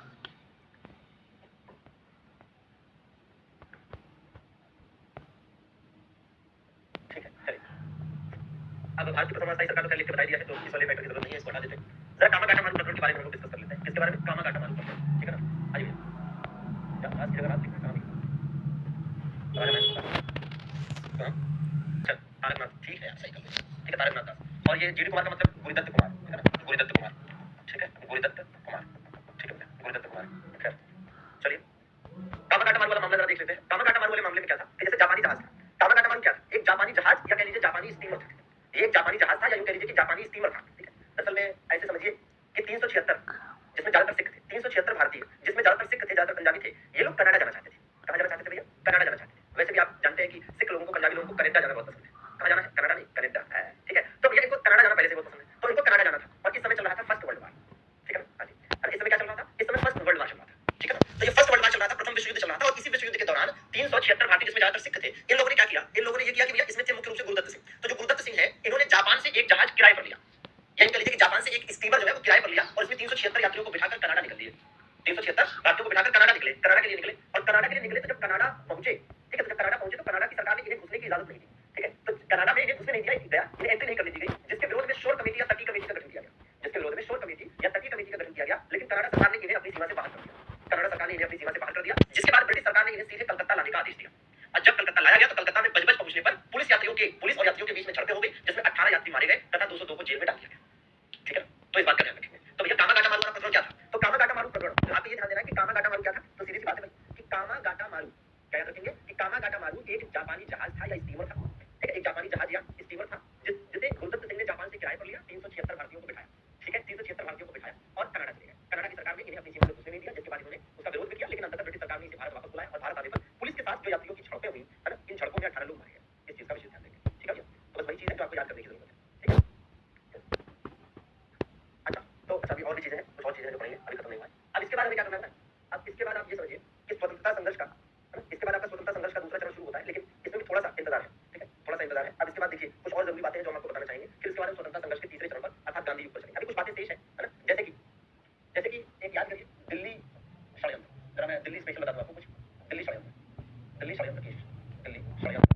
S1: ठीक है, चलिए, अब भारत की प्रथम अस्थायी सरकार को लिख के बता दिया है, तो इस वाले मैटर की जरूरत नहीं है, इसको हटा देते हैं। जरा कामागाटा मारू प्रकरण के बारे में हम लोग डिस्कस कर लेते हैं। किसके बारे में, कामागाटा मारू प्रकरण। ठीक है ना, आइए क्या आज की जगह रात लिखना कहां लिखना, राजा महेंद्र कहां, चल तारकनाथ। ठीक है यार, सही कर लिया। ठीक है, तारकनाथ दास। और ये जीडी कुमार का मतलब गुरुदत्त कुमार। ठीक है ना, गुरुदत्त कुमार। ठीक है, गुरुदत्त कुमार। ठीक है, गुरुदत्त कुमार। खैर चलिए, कामागाटा मारू वाला मामला जरा देख लेते हैं। कामागाटा मारू वाले मामले में क्या था कि जैसे जापानी जहाज था, कामागाटा मारू क्या था, एक जापानी जहाज या कह लीजिए जापानी स्टीमर था। ये एक जापानी जहाज था या यूं कह लीजिए कि जापानी स्टीमर था। ठीक है, असल में ऐसे समझिए कि 376 जिसमें ज्यादातर सिख थे, 376 भारतीय जिसमें ज्यादातर सिख थे, ज्यादातर पंजाबी थे, ये लोग कनाडा जाना चाहते थे। कहां जाना चाहते थे भैया, कनाडा जाना चाहते थे। वैसे भी आप जानते हैं कि सिख लोगों को, पंजाबी लोगों को कनाडा जाना बहुत पसंद है। कहां जाना है, कनाडा नहीं, कनाडा है। ठीक है, तो भैया इनको कनाडा जाना पहले से बहुत पसंद है, तो इनको कनाडा जाना था। और इस समय चल रहा था फर्स्ट वर्ल्ड वार। ठीक है, हाँ जी, इस समय क्या चल रहा था, इस समय फर्स्ट वर्ल्ड वार चल रहा था। ठीक है ना, तो ये फर्स्ट वर्ल्ड वार चल रहा था, प्रथम विश्व युद्ध चल रहा था। और इसी विश्व युद्ध के दौरान 376 भारतीय जिसमें ज्यादातर सिख थे, इन लोगों ने क्या किया, इन लोगों ने ये किया कि भैया इसमें थे मुख्य रूप से गुरुदत्त सिंह। तो जो गुरुदत्त सिंह है, इन्होंने जापान से एक जहाज किराए पर लिया, या कह लीजिए कि जापान से एक स्टीमर जो है वो किराए पर लिया, और इसमें 376 यात्रियों को बिठाकर कनाडा निकल लिए। 376 भारतीयों को बिठाकर कनाडा निकले, कनाडा के लिए निकले। और कनाडा के लिए निकले तो जब कनाडा पहुंचे, ठीक है, तो जब कनाडा पहुंचे तो कनाडा की सरकार ने इन्हें घुसने की इजाजत नहीं दी। ठीक है, तो कनाडा में इन्हें घुसने नहीं दिया गया, इन्हें एंट्री नहीं करने दी गई, जिसके विरोध में शोर कमेटी या तकी कमेटी का गठन किया गया, जिसके विरोध में शोर कमेटी या तकी कमेटी का गठन किया गया। लेकिन कनाडा सरकार ने इन्हें अपनी सीमा से बाहर कर दिया, कनाडा सरकार ने इन्हें अपनी सीमा से बाहर कर दिया, जिसके बाद ब्रिटिश सरकार ने इन्हें सीधे कलकत्ता लाने का आदेश दिया। और जब कलकत्ता लाया गया तो कलकत्ता में बजबज पहुंचने पर पुलिस और यात्रियों के बीच में झड़पें हो गई, जिसमें 18 यात्री मारे गए तथा 202 को जेल में डाल दिया गया। ठीक है, तो इस बात का ध्यान रखेंगे। तो भैया कामागाटा मारू वाला प्रकरण क्या था, तो कामागाटा मारू प्रकरण आप ये ध्यान देना है कि कामागाटा मारू क्या था। तो सीधी सी बात है भाई कि कामागाटा मारू क्या याद रखेंगे कि कामागाटा मारू एक जापानी जहाज था या स्टीमर था। ठीक है, एक जापानी जहाज या स्टीमर था जिसे गुरुदत्त सिंह ने जापान से किराए पर लिया, 376 भारतीयों को बिठाया। ठीक है, 376 भारतीयों को बिठाया और कनाडा चले गए। कनाडा की सरकार ने इन्हें अपनी सीमा में घुसने नहीं दिया, जिसके बाद इन्होंने उसका विरोध भी किया, लेकिन अंततः ब्रिटिश सरकार ने इसे भारत वापस बुलाया। और भारत आने पर पुलिस के साथ जो यात्रियों की झड़पें हुई है ना, इन झड़पों में 18 लोग मारे गए। इस चीज का विशेष ध्यान देंगे। ठीक है भैया, तो बस वही चीज है जो आपको याद करने की जरूरत है। ठीक है, अच्छा, तो अच्छा अभी और भी चीजें हैं, कुछ और चीजें जो पढ़ेंगे, अभी खत्म नहीं हुआ है। अब इसके बाद हमें क्या करना है, अब इसके बाद आप ये समझिए कि स्वतंत्रता संघर्ष का, है ना, इसके बाद आपका स्वतंत्रता संघर्ष का दूसरा चरण शुरू होता है, लेकिन इसमें भी थोड़ा सा इंतजार है। ठीक है, थोड़ा सा इंतजार है। अब इसके बाद देखिए कुछ और जरूरी बातें हैं जो हम आपको बताना चाहेंगे। फिर इसके बाद हम स्वतंत्रता संघर्ष के तीसरे चरण पर अर्थात गांधी युग पर चलेंगे। अभी कुछ बातें शेष है ना, जैसे कि एक याद करिए, दिल्ली षड्यंत्र। जरा मैं दिल्ली स्पेशल बता दूं आपको कुछ, दिल्ली षड्यंत्र, दिल्ली षड्यंत्र केस, दिल्ली षड्यंत्र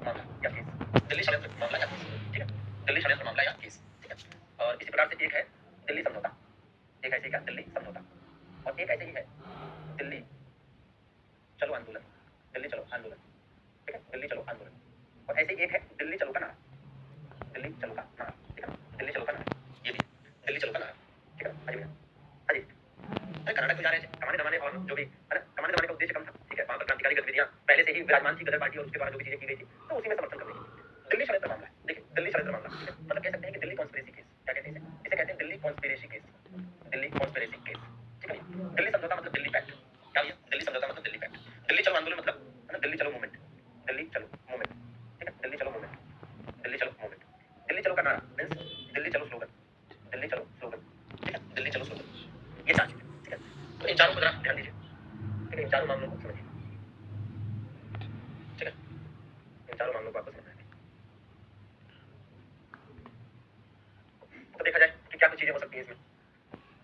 S1: मामला या केस, दिल्ली षड्यंत्र मामला या केस। ठीक है, दिल्ली षड्यंत्र मामला या केस। ठीक है, और इसी प्रकार से एक है दिल्ली समझौता, एक ऐसे ही क्या, दिल्ली समझौता, और एक ऐसे ही है दिल्ली चलो आंदोलन, दिल्ली चलो आंदोलन। ठीक है, दिल्ली चलो आंदोलन, और ऐसे ही एक है दिल्ली चलो का नारा, दिल्ली चलो का नारा। ठीक है, दिल्ली चलो का नारा, ये भी दिल्ली चलो का नारा। ठीक है, अजी भैया, अजी अरे कनाडा क्यों जा रहे थे, कमाने दमाने और जो भी है ना, कमाने दमाने का उद्देश्य कम था। ठीक है, वहां पर क्रांतिकारी गतिविधियां पहले से ही विराजमान थी, गदर पार्टी और उसके द्वारा जो भी चीजें की गई थी, तो उसी में समर्थन करने की। दिल्ली षड्यंत्र मामला है, देखिए दिल्ली षड्यंत्र षड्यंत्र मामला, ठीक है, मतलब कह सकते हैं कि दिल्ली कॉन्स्पिरेसी केस, क्या कहते हैं इसे, इसे कहते हैं Delhi conspiracy case, Delhi conspiracy case, ठीक है। दिल्ली समझौता मतलब दिल्ली पैक्ट, क्या भैया, दिल्ली समझौता मतलब दिल्ली पैक्ट, दिल्ली चलो आंदोलन मतलब है ना, दिल्ली चलो मूवमेंट, दिल्ली चलो मूवमेंट, ठीक है, दिल्ली चलो मूवमेंट, दिल्ली चलो मूवमेंट, दिल्ली चलो का नारा मींस दिल्ली चलो स्लोगन, दिल्ली चलो स्लोगन, ठीक है, दिल्ली चलो स्लोगन, ये चार चीजें, ठीक है। तो इन चारों को जरा ध्यान दीजिए, ठीक है, इन चारों मामलों को समझिए, ठीक है, इन चारों मामलों को आपको समझना है। तो देखा जाए कि क्या कुछ चीजें हो सकती हैं इसमें,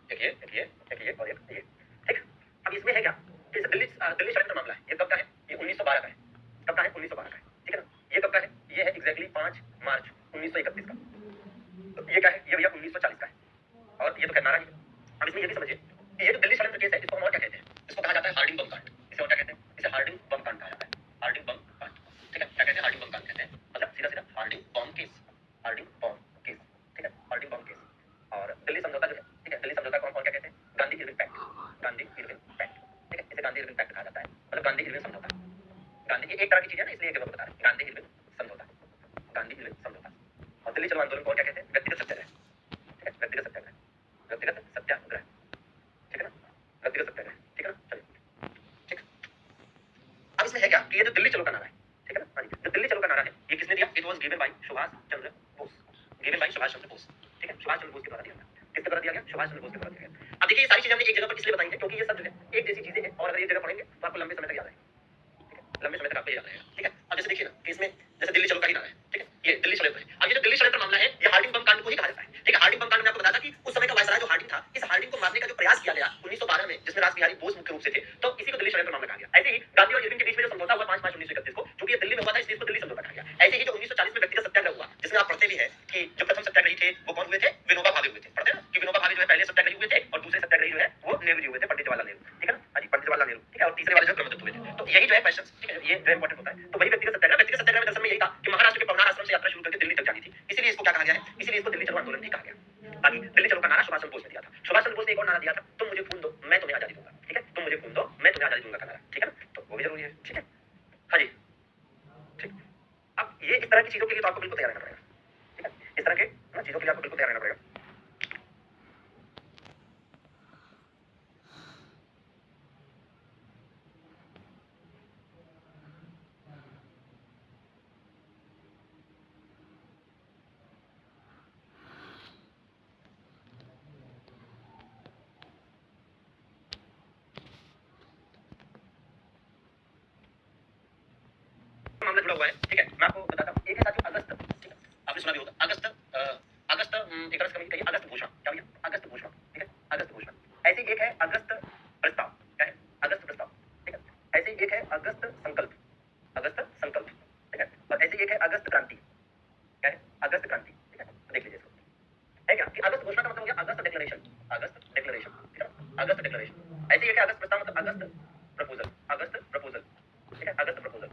S1: एक ये, एक ये, एक ये और एक ये, ठीक। अब इसमें है क्या कि दिल्ली दिल्ली षड्यंत्र मामला है, ये कब का है, ये 1912 का है, कब का है, 1912 का है, ठीक है ना। ये कब का है, ये है एग्जैक्टली 5 मार्च 1931 का। तो ये क्या है, ये भैया 1940 का है, और ये तो कहना रहा है। अब इसमें ये भी समझिए कि ये जो दिल्ली षड्यंत्र केस है, इसको हम और क्या कहते हैं, इसको कहा जाता है हार्डिंग बम कांड, इसे और क्या कहते हैं, इसे हार्डिंग बम कांड कहा जाता है, हार्डिंग बम कांड, ठीक है, क्या कहते हैं, हार्डिंग बम कांड कहते हैं, मतलब सीधा सीधा हार्डिंग बम केस, हार्डिंग बम केस, ठीक है, हार्डिंग बम केस। और दिल्ली समझौता जो है, ठीक है, दिल्ली समझौता को कौन क्या कहते हैं, Gandhi Irwin pact, Gandhi Irwin pact, ठीक है, इसे गांधी इरविन पैक्ट कहा जाता है, मतलब गांधी इरविन समझौता, गांधी ये एक तरह की चीज है ना, इसलिए ये बता रहे हैं, गांधी इरविन समझौता, गांधी इरविन समझौता। और दिल्ली चलो आंदोलन को क्या कहते हैं, व्यक्तिगत सत्याग्रह, ठीक है, व्यक्तिगत सत्याग्रह, व्यक्तिगत सत्याग्रह, ठीक है ना, व्यक्तिगत सत्याग्रह, ठीक है ना, चलिए, ठीक। अब इसमें है क्या कि ये जो दिल्ली चलो का नारा है, ठीक है ना, हाँ जी, जो दिल्ली चलो का नारा है, ये किसने दिया, it was given by Subhash Chandra Bose, given by Subhash Chandra Bose, ठीक है, सुभाष चंद्र बोस के द्वारा दिया गया, किसके द्वारा दिया गया, सुभाष चंद्र बोस के द्वारा दिया गया। अब देखिए ये सारी चीजें हमने एक जगह पर इसलिए बताई है क्योंकि ये सब जो है एक जैसी चीजें हैं, और अगर एक जगह पढ़ेंगे तो आपको लंबे समय तक याद रहेगा, ठीक है, लंबे समय तक आपको याद रहेगा, ठीक है। अब जैसे देखिए ना कि इसमें जैसे दिल्ली चलो का ही नारा है, ठीक है, ये दिल्ली षड्यंत्र है। अब ये जो दिल्ली षड्यंत्र मामला है, ये हार्डिंग बम कांड को ही कहा जाता है, ठीक है। हार्डिंग बम कांड में आपको बताया था कि उस समय का वायसराय जो हार्डिंग था, इस हार्डिंग को मारने का जो प्रयास किया गया 1912 में, जिसमें रास बिहारी बोस मुख्य रूप से थे, तो इसी को दिल्ली षड्यंत्र मामला कहा गया। ऐसे ही गांधी और इरविन के बीच में जो समझौता हुआ 5 मार्च 1931 को, जो कि ये दिल्ली में हुआ था, इसलिए इसको दिल्ली समझौता कहा गया। ऐसे ही जो 1940 में व्यक्तिगत सत्याग्रह हुआ, जिसमें आप पढ़ते भी हैं कि जो प्रथम सत्याग्रही थे वो कौन हुए थे, विनोबा भावे हुए थे, पढ़ते हैं ना कि विनोबा भावे जो है पहले सत्याग्रही हुए थे, और दूसरे सत्याग्रही जो है वो नेहरू जी हुए थे, पंडित जवाहरलाल नेहरू, ठीक है ना, हाँ जी, पंडित जवाहरलाल नेहरू, ठीक है, और तीसरे वाले जो ब्रह्मदत्त हुए थे। तो यही जो है क्वेश्चन, ठीक है, ये जो इंपॉर्टेंट होता है। तो वही व्यक्तिगत सत्याग्रह, व्यक्तिगत सत्याग्रह में दरअसल में यही था कि महाराष्ट्र के पवनार आश्रम से यात्रा शुरू करके दिल्ली तक जानी थी, इसीलिए इसको क्या कहा गया है, इसीलिए इसको दिल्ली चलो आंदोलन भी कहा गया। बाकी दिल्ली चलो का नारा सुभाष चंद्र बोस ने दिया था। सुभाष चंद्र बोस ने एक और नारा दिया था, तुम मुझे खून दो मैं तुम्हें आजादी दूंगा, ठीक है, तुम मुझे खून दो मैं तुम्हें आजादी दूंगा का नारा, ठीक है ना, तो वो भी जरूरी है, ठीक है, हाँ जी, ठीक। अब ये इस तरह की चीजों के लिए तो आपको बिल्कुल तैयार रहना पड़ेगा, ठीक है, इस तरह के ना चीजों के लिए आपको बिल्कुल तैयार रहना पड़ेगा। मामला जुड़ा हुआ है, ठीक है, मैं आपको बताता हूँ। एक है साथियों अगस्त, ठीक है, आपने सुना भी होगा अगस्त, अगस्त एक तरह से कभी कहिए अगस्त घोषणा, क्या भैया, अगस्त घोषणा, ठीक है, अगस्त घोषणा। ऐसे ही एक है अगस्त प्रस्ताव, क्या है, अगस्त प्रस्ताव, ठीक है। ऐसे ही एक है अगस्त संकल्प, अगस्त संकल्प, ठीक है, और ऐसे ही एक है अगस्त क्रांति, क्या है, अगस्त क्रांति, ठीक है। तो देख लीजिए इसको, है क्या कि अगस्त घोषणा का मतलब हो गया अगस्त डिक्लेरेशन, अगस्त डिक्लेरेशन, ठीक है, अगस्त डिक्लेरेशन। ऐसे ही एक है अगस्त प्रस्ताव मतलब अगस्त प्रपोजल, अगस्त प्रपोजल, ठीक है, अगस्त प्रपोजल,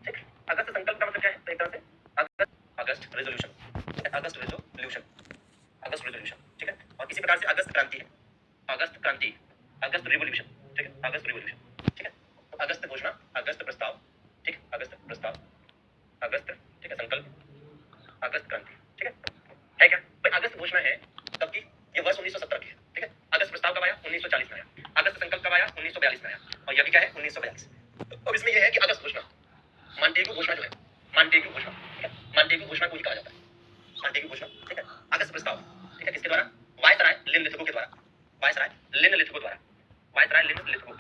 S1: ठीक। अगस्त संकल्प का मतलब क्या है, तो एक तरह से अगस्त, अगस्त रेजोल्यूशन, ठीक है, अगस्त रेजोल्यूशन, अगस्त रेजोल्यूशन, ठीक है। और इसी प्रकार से अगस्त क्रांति है, अगस्त क्रांति, अगस्त रिवोल्यूशन, ठीक है, अगस्त रिवोल्यूशन, ठीक है। तो अगस्त घोषणा, अगस्त प्रस्ताव, ठीक, अगस्त प्रस्ताव, अगस्त, ठीक है, संकल्प, अगस्त क्रांति, ठीक है क्या भाई। अगस्त घोषणा है तब की, ये वर्ष 1970 की है, ठीक है। अगस्त प्रस्ताव कब आया, 1940 में आया। अगस्त संकल्प कब आया, 1942 में आया, और यह भी क्या है, 1942। अब इसमें यह है कि अगस्त घोषणा, मांटेगू घोषणा जो है, मांटेगू घोषणा, ठीक है, मांटेगू घोषणा को ही कहा जाता है, मांटेगू घोषणा, ठीक है। अगस्त प्रस्ताव, ठीक है, किसके द्वारा, वायसराय लिनलिथगो के द्वारा, वायसराय लिनलिथगो द्वारा, वायसराय लिनलिथगो,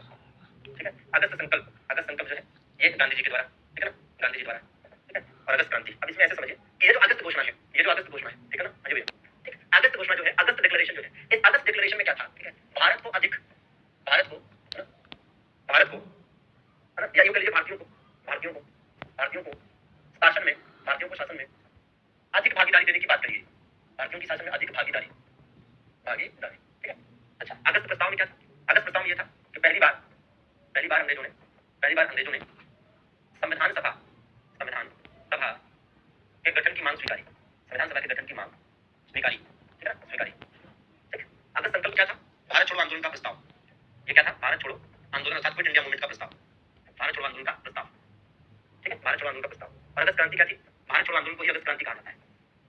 S1: ठीक है। अगस्त संकल्प, अगस्त संकल्प जो है ये गांधी जी के द्वारा, ठीक है ना, गांधी जी द्वारा, ठीक है। और अगस्त क्रांति, अब इसमें ऐसे समझिए कि ये जो अगस्त घोषणा है, ये जो अगस्त घोषणा है, ठीक है ना, हाँ जी भैया, ठीक। अगस्त घोषणा जो है, अगस्त डिक्लेरेशन जो है, इस अगस्त डिक्लेरेशन में क्या था, ठीक है, भारत को अधिक, भारत को, है ना, भारत को, है ना, या यूं कह लीजिए भारतीयों को, भारतीयों को, भारतीयों को शासन में, भारतीयों को शासन में अधिक भागीदारी देने की बात कही गई, भारतीयों की शासन में अधिक भागीदारी, भागीदारी, ठीक है। अच्छा, अगस्त प्रस्ताव में क्या था, अगस्त प्रस्ताव में ये था कि पहली बार अंग्रेजों ने, पहली बार अंग्रेजों ने संविधान सभा, संविधान सभा के गठन की मांग स्वीकारी, संविधान सभा के गठन की मांग स्वीकारी, ठीक है ना, स्वीकारी, ठीक। अगस्त संकल्प क्या था, भारत छोड़ो आंदोलन का प्रस्ताव, ये क्या था, भारत छोड़ो आंदोलन अर्थात क्विट इंडिया मूवमेंट का प्रस्ताव, भारत छोड़ो आंदोलन का प्रस्ताव, ठीक है, भारत छोड़ो आंदोलन का प्रस्ताव। और अगस्त क्रांति क्या थी, भारत छोड़ो आंदोलन को ही अगस्त क्रांति कहा जाता है,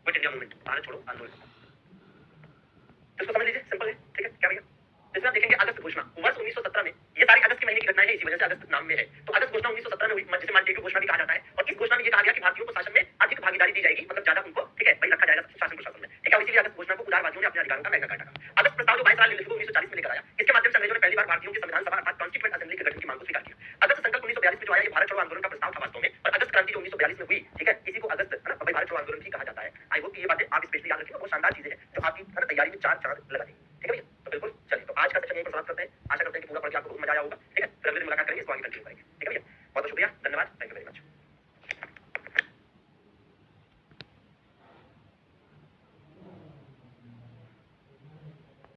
S1: क्विट इंडिया मूवमेंट, भारत छोड़ो आंदोलन। तो इसको समझ लीजिए, सिंपल है, ठीक है क्या भैया। इसमें आप देखेंगे अगस्त घोषणा वर्ष 1917 में, ये सारी अगस्त के महीने की घटनाएं हैं, इसी वजह से अगस्त नाम में है। तो अगस्त घोषणा 1917 में हुई, जिसे मांटेग्यू घोषणा भी कहा जाता है। और इस घोषणा में ये कहा गया कि भारतीयों को शासन में अधिक भागीदारी दी जाएगी, मतलब ज्यादा उनको, ठीक है भाई, रखा जाएगा शासन प्रशासन में, ठीक है। इसीलिए अगस्त घोषणा को उदारवादियों ने अपने अधिकारों का महंगा काटा। अगस्त प्रस्ताव जो 22 लिखित 1940 में लेकर आया, इसके माध्यम से अंग्रेजों ने पहली बार भारतीयों के संविधान सभा अर्थात कॉन्स्टिट्यूएंट असेंबली के गठन की मांग को स्वीकार किया। अगस्त संकल्प 1942 में जो आया, ये भारत छोड़ो आंदोलन का प्रस्ताव था वास्तव में, और अगस्त क्रांति जो 1942 में हुई, ठीक है, इसी को अगस्त, है ना, भाई भारत छोड़ो आंदोलन भी कहा जाता है। आई होप ये बातें आप स्पेशली याद रखें, बहुत शानदार चीजें हैं जो आपकी, है ना, तैयारी में चार चांद लगा देंगी।